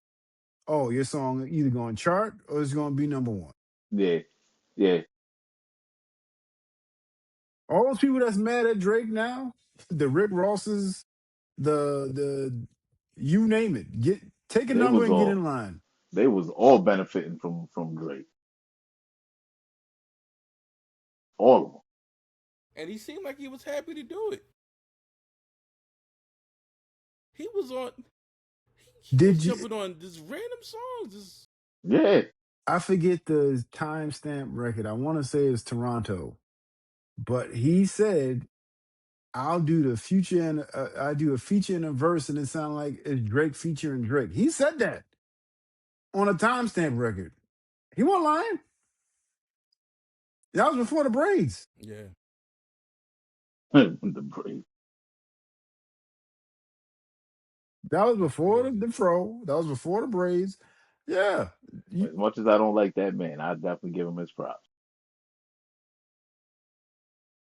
Oh, your song either going to chart or it's going to be number 1. Yeah. All those people that's mad at Drake now, the Rick Rosses, the you name it, take a number and get in line. They was all benefiting from Drake. All of them. And he seemed like he was happy to do it. He was on. Did you jumping on just random songs? Yeah. I forget the timestamp record. I want to say it's Toronto, but he said, "I'll do the future and I do a feature and a verse, and it sounded like it's Drake featuring Drake." He said that. on a timestamp record. He wasn't lying. That was before the braids. Yeah. The Braves. That was That's before crazy. the fro. That was before the braids. Yeah. As much as I don't like that man, I definitely give him his props.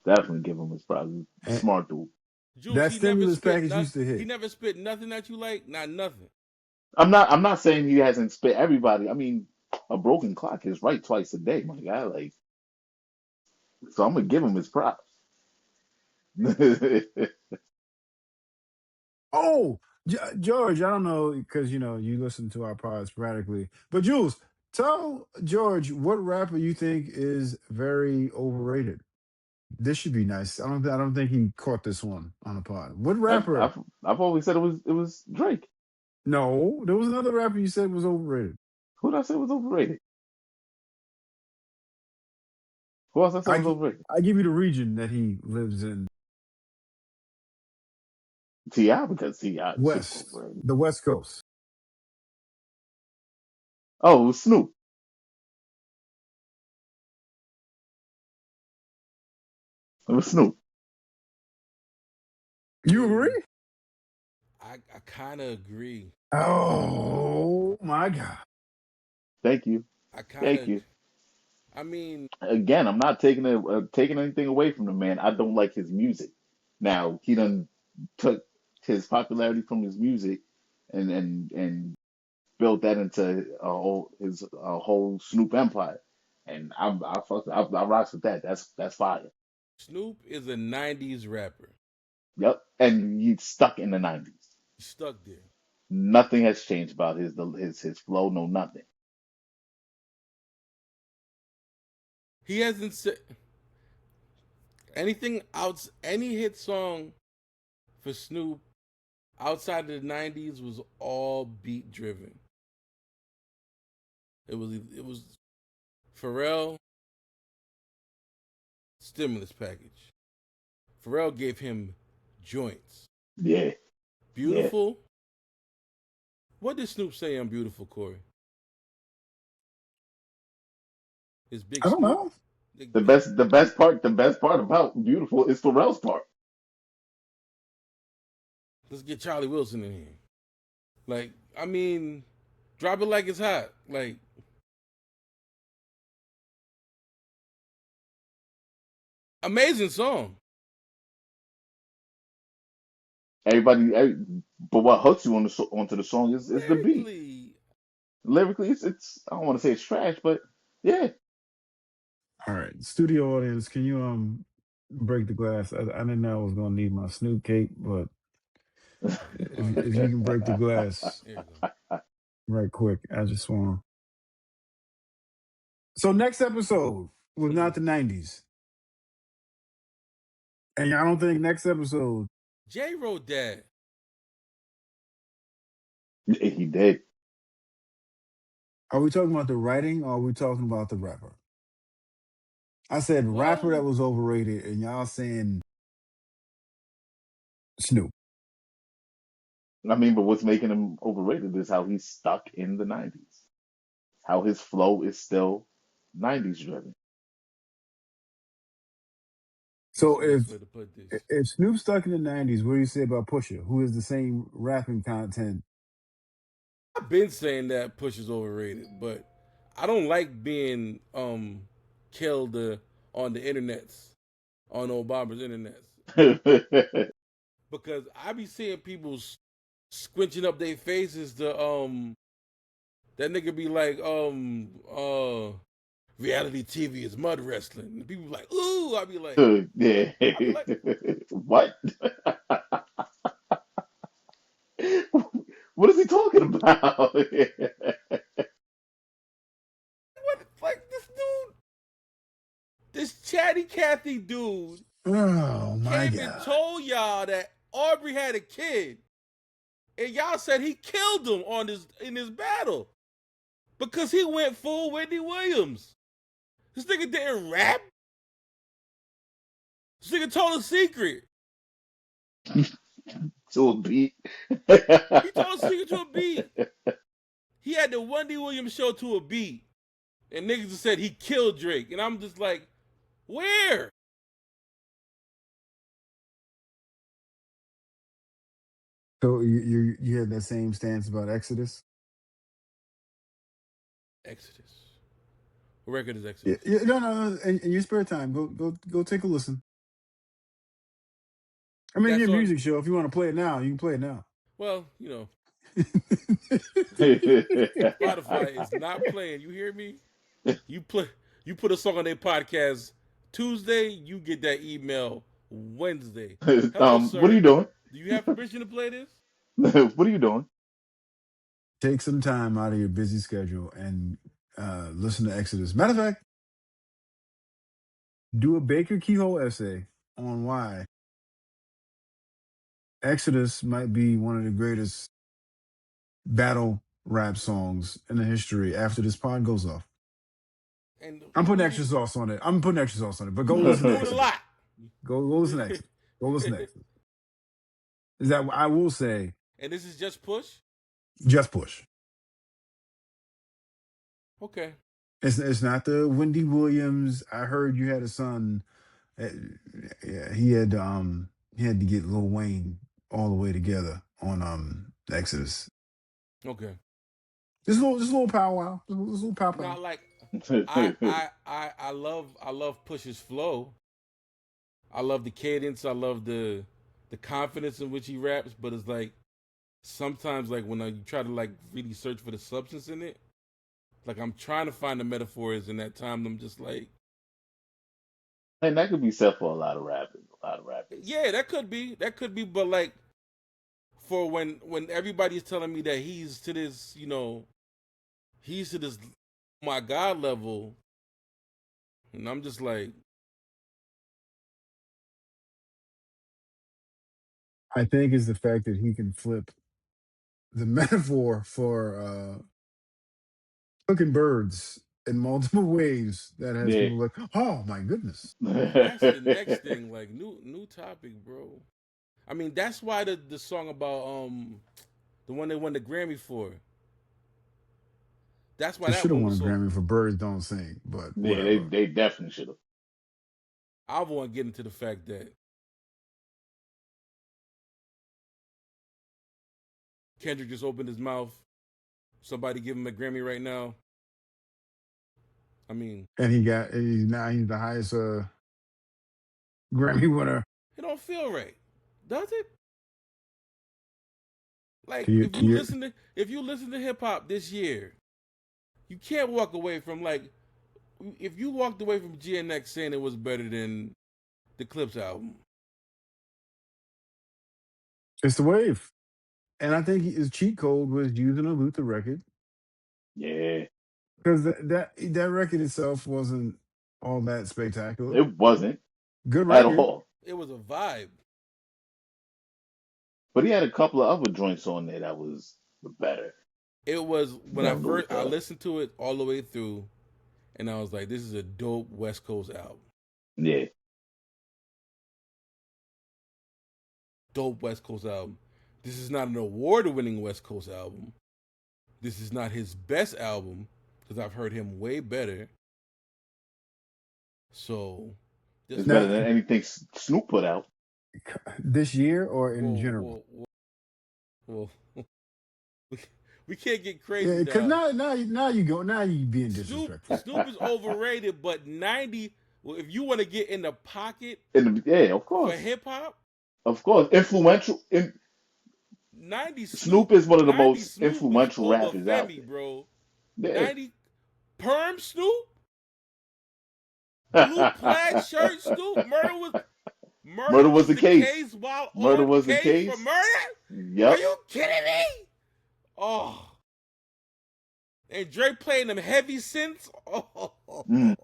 Definitely give him his props. And Smart dude. Juice, that he never stimulus spit package nothing. used to He hit. never spit nothing that you like. Not nothing. I'm not saying he hasn't spit everybody. I mean, a broken clock is right twice a day, my guy. Like, so I'm gonna give him his props. Oh, George, I don't know because you listen to our pod sporadically, but Jules, tell George what rapper you think is very overrated. This should be nice. I don't think he caught this one on the pod. What I've, rapper? I've I've always said it was Drake. No, there was another rapper you said was overrated. Who did I say was overrated? Who else I said I was gi- overrated? I give you the region that he lives in, T.I. because T.I. is super West, overrated. the West Coast. Oh, it was Snoop. It was Snoop. You agree? I kind of agree. Oh my God! Thank you. I kind Thank of. you. I mean, Again, I'm not taking anything away from the man. I don't like his music. Now he done took his popularity from his music and built that into a whole Snoop empire. And I rocks with that. That's fire. Snoop is a '90s rapper. Yep. And he's stuck in the 90s. He's stuck there. Nothing has changed about his flow. No, nothing. He hasn't said anything out. Any hit song for Snoop outside of the '90s was all beat driven. It was Pharrell stimulus package. Pharrell gave him joints. Yeah. Yeah. Beautiful. What did Snoop say on Beautiful, Corey? His big I don't Snoop. know. The best part about Beautiful is Pharrell's part. Let's get Charlie Wilson in here. Like, I mean, drop it like it's hot. Like, amazing song. But what hooks you onto the song is the beat. Lyrically, Lyrically, it's I don't want to say it's trash, but yeah. All right, studio audience, can you break the glass? I didn't know I was gonna need my Snoop cake, but if you can break the glass here you go. right quick, I just want. So next episode was not the '90s, and I don't think next episode. Jay wrote that. He did. Are we talking about the writing or are we talking about the rapper? I said rapper that Well, was overrated, and y'all saying Snoop. I mean, but what's making him overrated is how he's stuck in the 90s. How his flow is still 90s driven. that's So the best way to put this. if Snoop stuck in the '90s, what do you say about Pusha, who is the same rapping content? I've been saying that Push is overrated, but I don't like being killed on the internets, on Obama's internets, because I be seeing people squinching up their faces to that nigga be like reality TV is mud wrestling. And people be like, ooh, Yeah. I be like, What? What is he talking about? what? Like this chatty Cathy dude Oh my came and God! told y'all that Aubrey had a kid, and y'all said he killed him in this battle because he went full Whitney Williams. This nigga didn't rap. This nigga told a secret. To a beat. He told a secret to a beat. He had the Wendy Williams show to a beat, and niggas just said he killed Drake, and I'm just like, where? So you had that same stance about Exodus? Exodus. What record is Yeah, Exodus? yeah, no. In your spare time, go take a listen. I mean, That's your on. music show. If you want to play it now, you can play it now. Well, Spotify is not playing. You hear me? You put a song on their podcast Tuesday, you get that email Wednesday. Hello, What are you sir. doing? Do you have permission to play this? What are you doing? Take some time out of your busy schedule and listen to Exodus. Matter of fact, do a Baker Keyhole essay on why Exodus might be one of the greatest battle rap songs in the history after this pod goes off. And I'm putting we extra sauce on it. I'm putting extra sauce on it. But go do listen to it a Exodus. lot. Go listen to Exodus. Go listen to Exodus. Is that I will say, And this is just push? just push. Okay. It's not the Wendy Williams. I heard you had a son. Yeah, he had to get Lil Wayne all the way together on Exodus. Okay. Just a little powwow. Just a little powwow. Not like I love Push's flow. I love the cadence. I love the confidence in which he raps. But it's like sometimes like when you try to like really search for the substance in it, like I'm trying to find the metaphors, and that time I'm just like, And that could be said for a lot of rappers. A lot of rappers. yeah, that could be, but like for when everybody's telling me that he's to this, he's to this my God level, and I'm just like, I think is the fact that he can flip the metaphor for cooking birds in multiple ways that has Yeah. people like, oh my goodness. that's the next thing, like new topic, bro. I mean, that's why the song about the one they won the Grammy for. That's why They that should have one won a was so. Grammy for Birds Don't Sing, but Yeah, whatever. they definitely should have. I want to get into the fact that Kendrick just opened his mouth. Somebody give him a Grammy right now. I mean, And he's the highest Grammy winner. it don't feel right, does it? Like To you, if you listen to hip hop this year, you can't walk away from like if you walked away from GNX saying it was better than the Clips album. it's the wave. And I think his cheat code was using a Luther record Yeah. because that record itself wasn't all that spectacular. It wasn't Good at record. all. It was a vibe. But he had a couple of other joints on there that was better. It was when Yeah, I first I Luther. listened to it all the way through, and I was like, "This is a dope West Coast album. Yeah. Dope West Coast album. This is not an award-winning West Coast album. This is not his best album because I've heard him way better. So, It's Now- better than anything Snoop put out. This year or in general? Whoa. We can't get crazy. Yeah, because now. now you being disrespectful. Snoop is overrated, but 90. Well, if you want to get in the pocket Yeah, of for course. hip hop, Of course. Influential. 90 Snoop is one of the 90 most Snoop influential was rappers Oba out Femi, there. bro. Yeah. 90 Perm Snoop, blue plaid shirt Snoop. Murder was the case. While Murder on was the case. for murder. Yep. Are you kidding me? Oh. And Drake playing them heavy synths. Oh, Mm.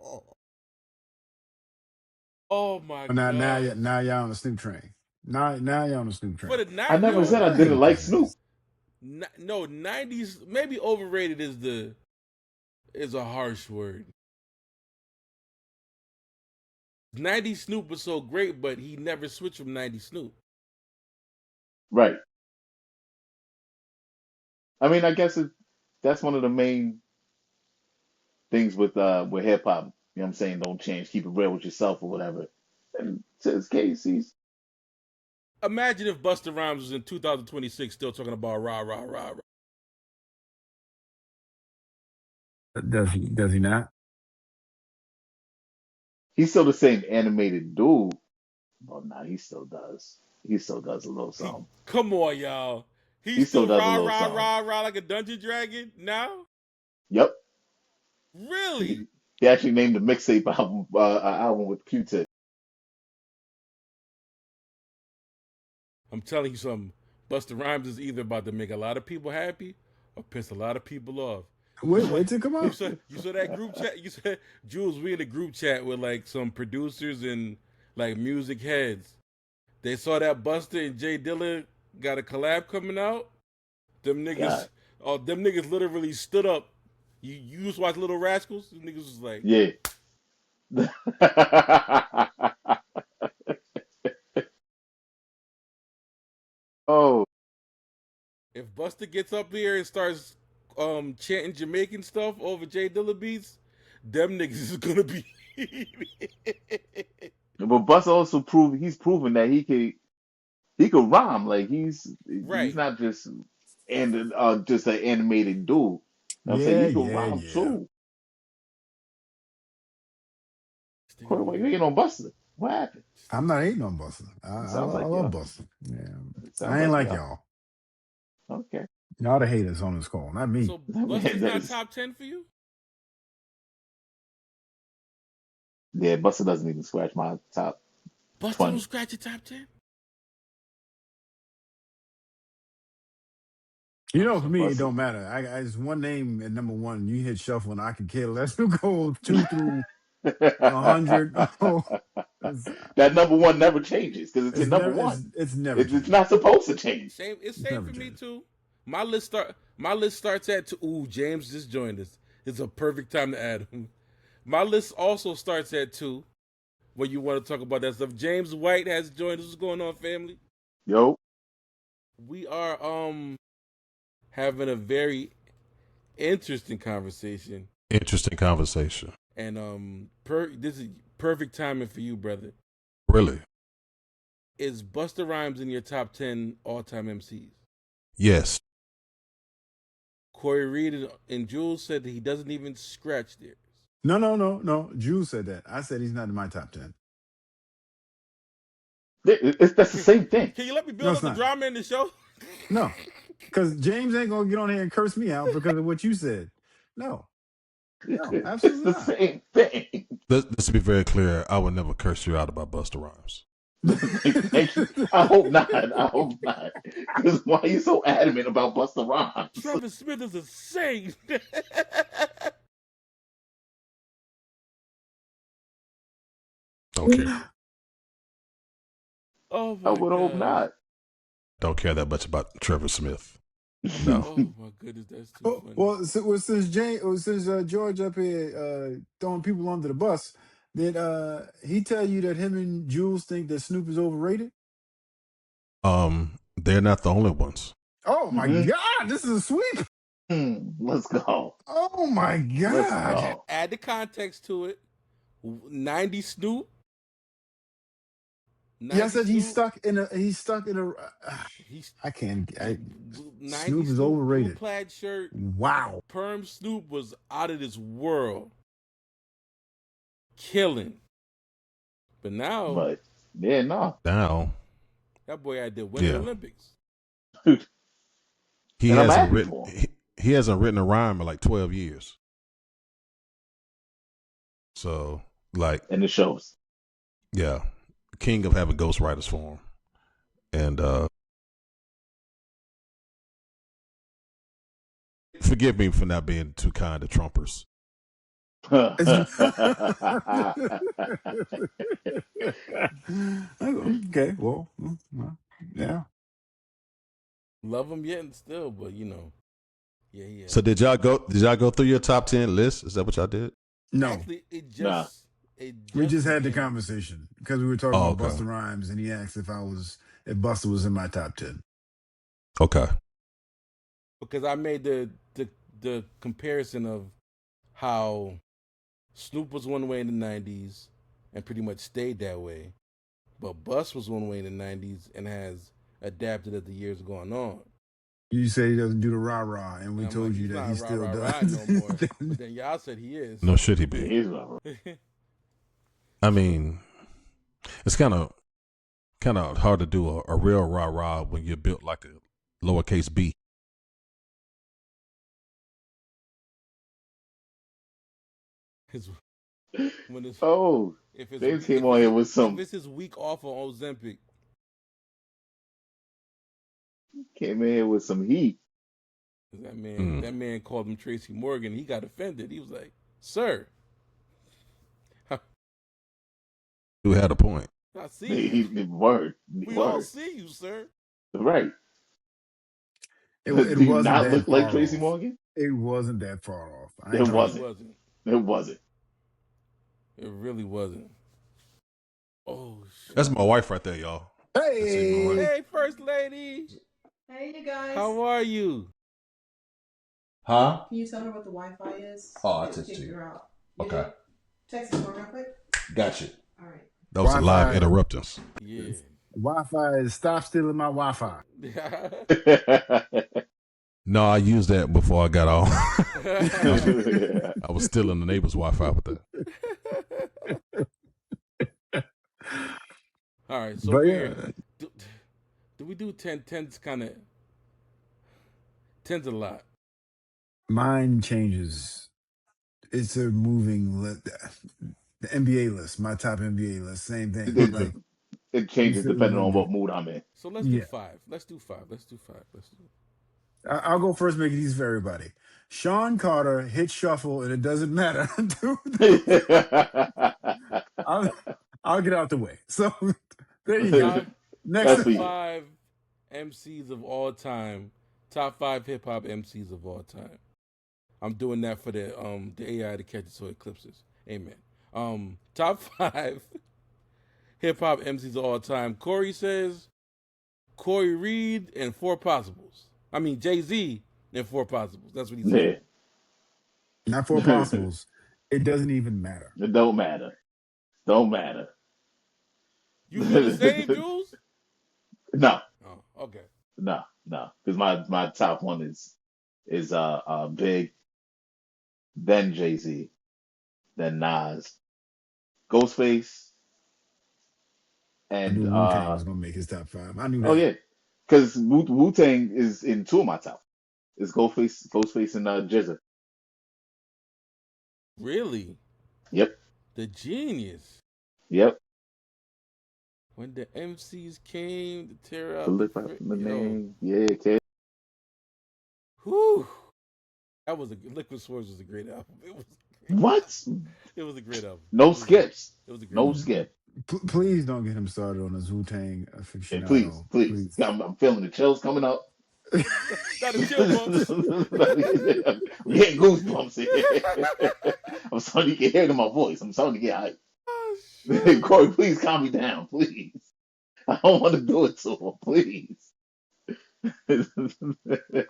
oh my Now god. now y'all on the Snoop train. Now y'all on the Snoop train. For the 90s, I never said I didn't like Snoop. No, 90s, maybe overrated is a harsh word. 90s Snoop was so great, but he never switched from 90s Snoop. Right. I mean, I guess that's one of the main things with hip hop. You know what I'm saying? Don't change. Keep it real with yourself or whatever. And to his case, he's Imagine if Busta Rhymes was in 2026 still talking about rah rah rah rah. Does he? Does he not? he's still the same animated dude. Well, nah, he still does. He still does a little something. Come on, y'all. He He's still still does a rah little rah something. rah rah like a dungeon dragon now. Yep. Really? He actually named the mixtape album album with Q-Tip. I'm telling you something. Busta Rhymes is either about to make a lot of people happy or piss a lot of people off. Wait to come You out. saw that group chat? You said, Jules, we in a group chat with like some producers and like music heads. They saw that Busta and Jay Dilla got a collab coming out. Them niggas, God. them niggas literally stood up. You just watch Little Rascals? Them niggas was like, Yeah. Oh, if Busta gets up here and starts chanting Jamaican stuff over Jay Dilla beats, them niggas is gonna be. but Busta also he's proven that he could rhyme. Like he's Right. not just just an animated dude. You know what I'm saying? Yeah, He can yeah, rhyme yeah. too. Corey, why you hating on Busta? What happened? I'm not hating on Busta. It I sounds like love y'all. Busta. Yeah, It sounds I ain't like y'all. y'all. Okay. Y'all the haters on this call, not me. So Busta's not top 10 for you? Yeah, Busta doesn't even scratch my top Busta 20. don't scratch your top 10? You know, for me, it Busta. don't matter. I just one name at number one. You hit shuffle, and I can care less who goes 2 through 100. Oh, That number one never changes because it's your number never. one. It's never. It's not supposed to change. Same. It's It's same never for me changed. too. My list starts at 2. Ooh, James just joined us. It's a perfect time to add him. My list also starts at 2. When you want to talk about that stuff, James White has joined us. What's going on, family? Yo. We are having a very interesting conversation. Interesting conversation. And this is perfect timing for you, brother. Really? Is Busta Rhymes in your top 10 all-time MCs? Yes. Corey Reed and Jules said that he doesn't even scratch theirs. No. Jules said that. I said he's not in my top 10. That's the same thing. Can you let me build up the drama in the show? No, because James ain't gonna get on here and curse me out because of what you said. No, absolutely It's the not. same thing. Let's be very clear. I would never curse you out about Busta Rhymes. Thank you. I hope not. Because why are you so adamant about Busta Rhymes? Travis Smith is a saint. Okay. Oh my I would hope not. Don't care that much about Trevor Smith. No. Oh my goodness, that's too funny. Well, since George up here throwing people under the bus, did he tell you that him and Jules think that Snoop is overrated? They're not the only ones. Oh my God, this is a sweep. Let's go. Oh my God. Let's go. Add the context to it. 90 Snoop. Yeah, I said he's stuck in a. I can't. Snoop is overrated. Blue plaid shirt. Wow. Perm Snoop was out of this world. Killing. But now. But yeah, no. Now. That boy had the Winter Olympics. He hasn't written a rhyme in like 12 years. So, like. And it shows. Yeah. King of having ghostwriters for him. And forgive me for not being too kind to Trumpers. Okay, well, yeah. Love him yet and still, but you know. Yeah. So did y'all go through your top 10 list? Is that what y'all did? No. Actually, we just had the conversation because we were talking about okay. Busta Rhymes, and he asked if Busta was in my top 10. Okay. Because I made the the comparison of how Snoop was one way in the 90s and pretty much stayed that way, but Bus was one way in the 90s and has adapted as the years gone on. You say he doesn't do the rah rah, and we And I'm told like, you he's that not he rah still rah rah does. no more. But then y'all said he is. No shit, he be. He's right. I mean, it's kind of hard to do a real rah rah when you're built like a lowercase b. His, when it's, Oh, if it's, James if came on here it's, with if some. it's his week off of Ozempic, Came in here with some heat. that man called him Tracy Morgan. He got offended. He was like, "Sir, Who had a point? I see you. Word. We all see you, sir." Right. It Do you wasn't not that look like far Tracy off. Morgan? It wasn't that far off. I It ain't It gonna- really wasn't. wasn't. It wasn't. It really wasn't. Oh shit. That's my wife right there, y'all. That's even Hey, right. Hey, First Lady. Hey, you guys. How are you? Huh? Can you tell her what the Wi-Fi is? Oh, I'll To text figure you. out. You Okay. did? Text it for me real quick. Got you. All right. That was a live Wi-Fi. interruptance. Yeah. Wi-Fi is stop stealing my Wi-Fi. No, I used that before I got on. I was still in the neighbor's Wi-Fi with that. All right, so But weird. Do we do 10? 10's kind of 10's a lot. Mine changes. It's a moving the NBA list, my top NBA list, same thing. Like, It changes It's depending on moving. what mood I'm in. So let's do Yeah. 5. Let's do 5. Let's do 5. I'll go first, make it easy for everybody. Sean Carter hit shuffle, and it doesn't matter. I'll get out the way. So there you go. Top, Next, That's for you. 5 MCs of all time. Top 5 hip hop MCs of all time. I'm doing that for the AI to catch it so it eclipses. Amen. Top 5 hip hop MCs of all time. Corey says Corey Reed and Four Possibles. I mean Jay-Z and Four Possibles. That's what he Yeah. said. not for possibles. It doesn't even matter. It don't matter. Don't matter. You feel the same, Jules? No, Oh, okay. no. Because my top one is Big, then Jay-Z, then Nas, Ghostface, I and knew Wu-Tang was gonna make his top 5. I knew that. oh yeah, because Wu-Tang is in two of my top. It's Ghostface and GZA. Really? Yep. The genius. Yep. When the MCs came to tear out Look the up fr- the you know, name. Yeah, kid. whew. That was Liquid Swords was a great album. What? It was a great album. No skips. It was a great No album. skip. Please don't get him started on his Wu-Tang And aficionado. please. I'm feeling the chills coming up. Not a chill bumps. I'm getting goosebumps here. I'm starting to get hear it in my voice. I'm starting to get hyped. Oh, shit. Corey, please calm me down, please. I don't want to do it to him, please.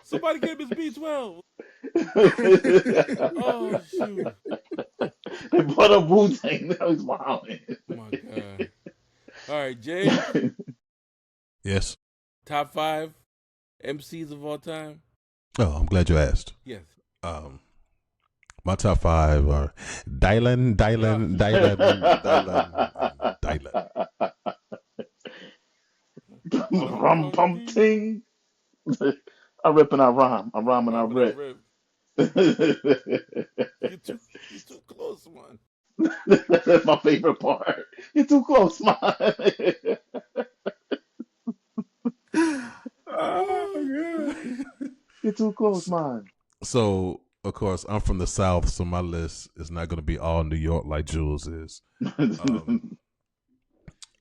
Somebody gave his B12. Oh, shoot. They brought up Wu-Tang. Now he's wilding. Oh, my God. All right, Jay, Yes. top 5 MCs of all time? Oh, I'm glad you asked. Yes. My top 5 are Dylan. Rum pum ting. I rip and I rhyme. I rhyme and I rip. You're too close, man. That's my favorite part. You're too close, man. Oh, God. You're too close, man. So, of course, I'm from the South, so my list is not going to be all New York like Jules is.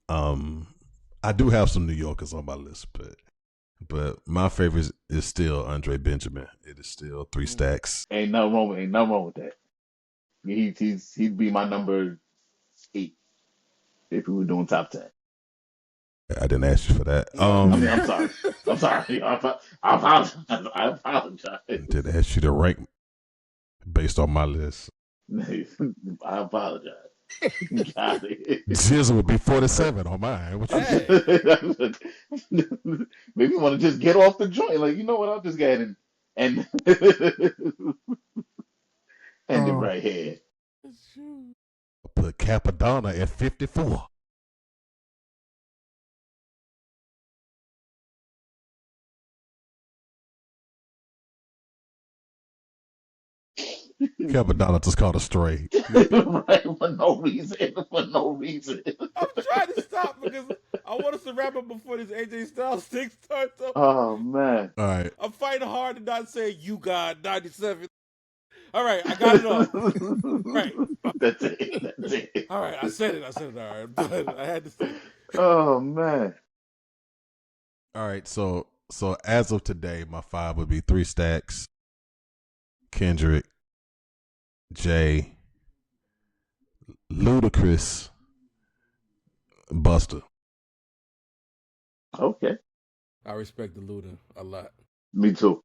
I do have some New Yorkers on my list, but my favorite is still Andre Benjamin. It is still 3 Stacks. Ain't nothing wrong with that. He'd be my number 8 if we were doing top 10. I didn't ask you for that. I mean, I'm sorry. I apologize. Didn't ask you to rank based on my list. I apologize. Got it. Jizzle would be 47 on mine. What you Hey. Maybe you want to just get off the joint. Like, you know what? I'll just go ahead and end it Oh, right here. put Capadonna at 54. Capadonna just called a stray. Right, for no reason. For no reason. I'm trying to stop because I want us to wrap up before this AJ Styles thing starts up. Oh man. All right. I'm fighting hard to not say you got 97. All right, I got it off. Right. That's it. That's it. All right, I said it. All right, I'm done. I had to say it. Oh man. All right. So as of today, my 5 would be 3 Stacks, Kendrick, Jay, Ludacris, Buster. Okay. I respect the Luda a lot. Me too.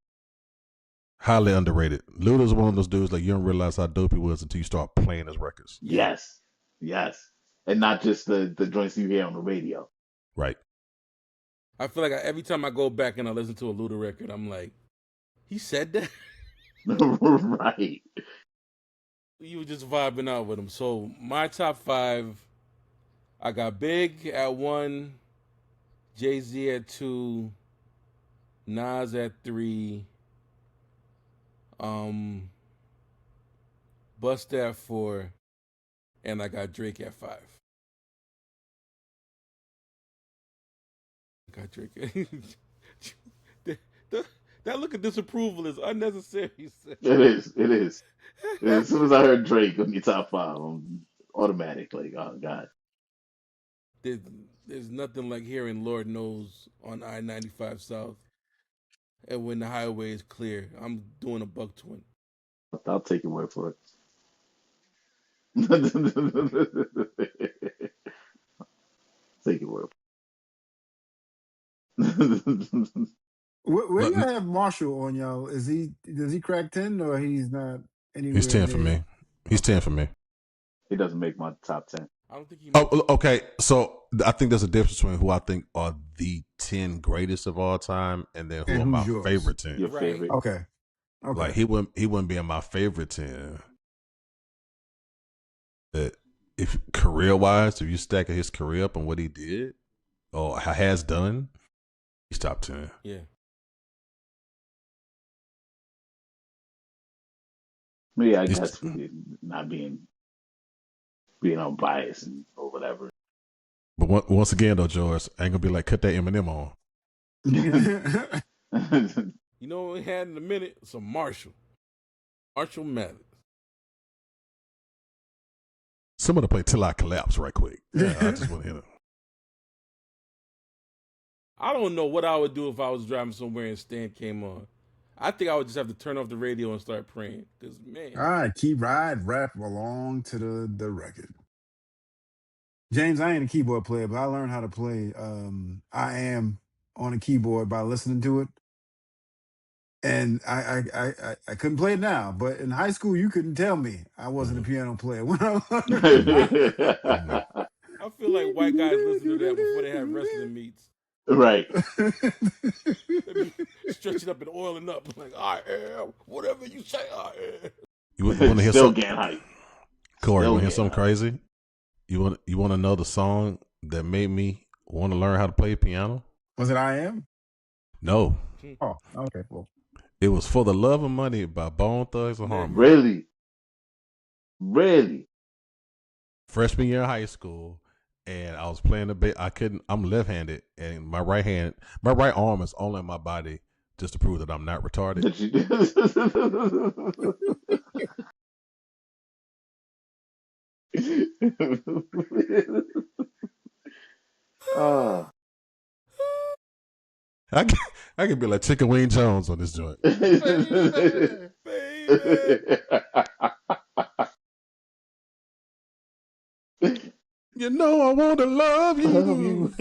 Highly underrated. Luda's one of those dudes like you don't realize how dope he was until you start playing his records. Yes. Yes. And not just the joints you hear on the radio. Right. I feel like every time I go back and I listen to a Luda record, I'm like, he said that? Right. You were just vibing out with him. So my top 5, I got Big at 1, Jay-Z at 2, Nas at 3, Busta at 4, and I got Drake at 5. I got Drake. that look of disapproval is unnecessary. It is. It is. As soon as I heard Drake on your top 5, I'm automatically, oh God. There's nothing like hearing Lord Knows on I-95 South, and when the highway is clear. I'm doing a buck 20. I'll take your word for it. Take your word. where But y'all have Marshall on y'all? Does he crack 10 or he's not anywhere he's 10 for near? me. He's 10 for me. He doesn't make my top 10. I don't think he. Oh, okay. So I think there's a difference between who I think are the 10 greatest of all time and then who And are my who's yours? favorite 10. Your Right. favorite. Okay. Like he wouldn't be in my favorite 10. If career wise, if you stack his career up and what he did or has done, he's top 10. Yeah. Yeah, I He's- guess not being unbiased or whatever. But once again though, George, I ain't gonna be like cut that Eminem on. You know what we had in a minute? Some Marshall Mathers. Someone to play Till I Collapse right quick. Yeah, I just want to hear it. I don't know what I would do if I was driving somewhere and Stan came on. I think I would just have to turn off the radio and start praying. Because, man. All right, keep rap along to the record. James, I ain't a keyboard player, but I learned how to play I Am on a keyboard by listening to it. And I couldn't play it now, but in high school you couldn't tell me I wasn't a piano player when I learned. I feel like white guys listen to that before they have wrestling meets. Right. They be stretching up and oiling up. Like, I am. Whatever you say, I am. You want to hear Still something? getting hype. Corey, Still want to hear getting something crazy? You want to know the song that made me want to learn how to play piano? Was it I Am? No, Oh, okay, well. it was For the Love of Money by Bone Thugs and Harmony. Really? Really? Freshman year of high school, and I was playing the bass. I'm left-handed, and my right arm is only in my body just to prove that I'm not retarded. That you Ah. I can be like Chicken Wing Jones on this joint. You know I want to love you.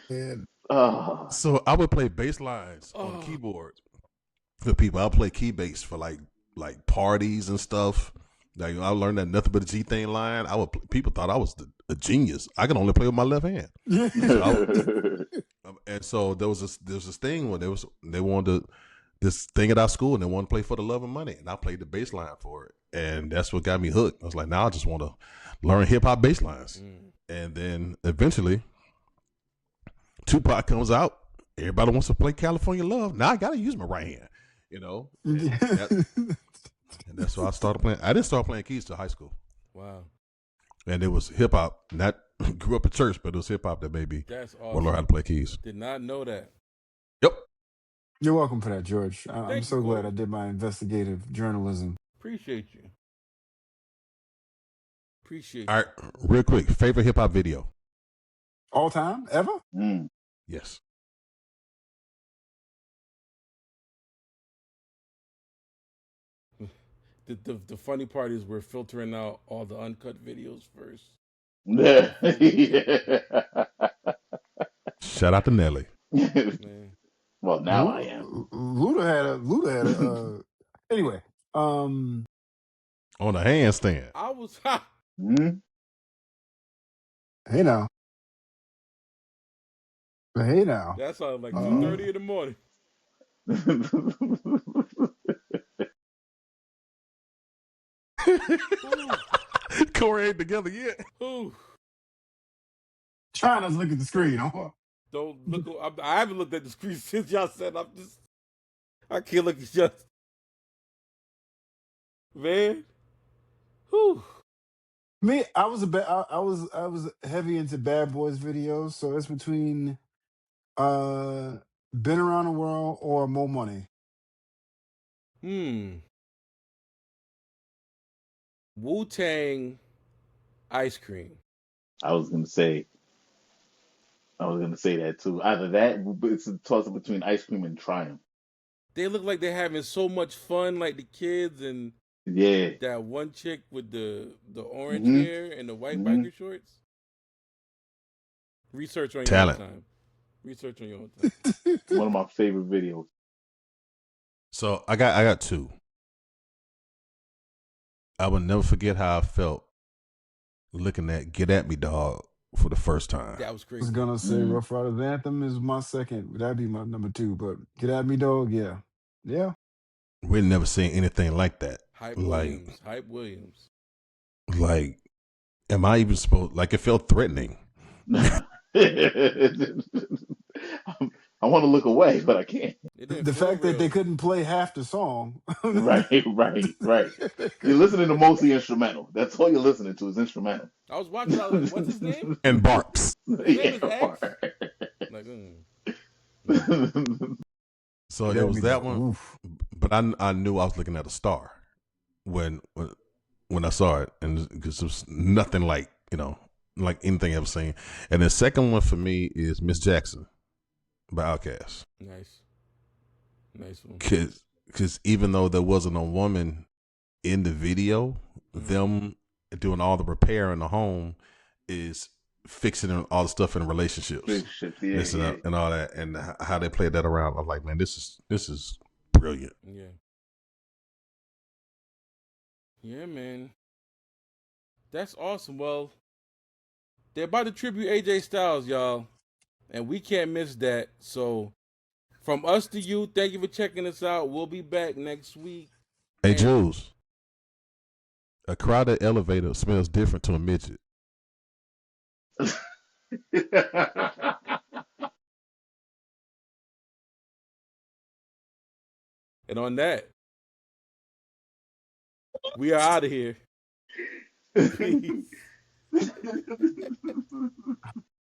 And Ah. So I would play bass lines on Oh. keyboards, for people. I play key bass for like parties and stuff. Like I learned that nothing but a G thing line. People thought I was a genius. I can only play with my left hand. And so there was this thing where they wanted this thing at our school, and they wanted to play for the love of money, and I played the bass line for it, and that's what got me hooked. I was like, now I just want to learn hip hop bass lines, and then eventually Tupac comes out. Everybody wants to play California Love. Now I got to use my right hand, and that's why I started playing. I didn't start playing keys till high school. Wow. And it was hip hop. Not grew up in church, but it was hip hop that made me That's want to learn how awesome. to play keys. Did not know that. Yep. You're welcome for that, George. I'm Thank so you, glad Corey. I did my investigative journalism. Appreciate you. Appreciate All right, real quick. Favorite hip hop video? All time, ever? Mm. Yes. you. The funny part is we're filtering out all the uncut videos first. Yeah. Shout out to Nelly. Man. Well, now I am. Luda had a anyway. On a handstand. I was Mm. Hey now. Hey now. that sounded like 2:30 in the morning. Corey ain't together yet. Ooh. Trying not to look at the screen. Huh? Don't look. I haven't looked at the screen since y'all said. I can't look at y'all. Man. Whew. Me, I was heavy into Bad Boys videos, so it's between Been Around the World or More Money. Wu-Tang ice cream. I was gonna say that too. Either that, but it's a toss up between ice cream and Triumph. They look like they're having so much fun, like the kids and Yeah. that one chick with the orange Mhm. hair and the white Mhm. biker shorts. Research on your Talent. own time. Research on your own time. One of my favorite videos. So I got two. I will never forget how I felt looking at Get At Me Dog for the first time. That was I crazy. was gonna say Rough Riders Anthem is my second. That'd be my number 2, but Get At Me Dog, yeah. Yeah. We'd never seen anything like that. Hype Like, Williams. am I even supposed? Like, it felt threatening. I want to look away, but I can't. The fact that they couldn't play half the song. Right. You're listening to mostly instrumental. That's all you're listening to is instrumental. I was watching. I was like, "What's his name?" And barks. His name is X. Like, So it was that one. Oof. But I knew I was looking at a star when I saw it, and because it was nothing like like anything I've ever seen. And the second one for me is Miss Jackson by Outkast. Nice one. Because even though there wasn't a woman in the video, them doing all the repair in the home is fixing all the stuff in relationships, and all that, and how they played that around. I'm like, man, this is brilliant. Yeah, man. That's awesome. Well, they're about to tribute AJ Styles, y'all, and we can't miss that. So, from us to you, thank you for checking us out. We'll be back next week. Hey, Jules, a crowded elevator smells different to a midget. And on that, we are out of here. Peace.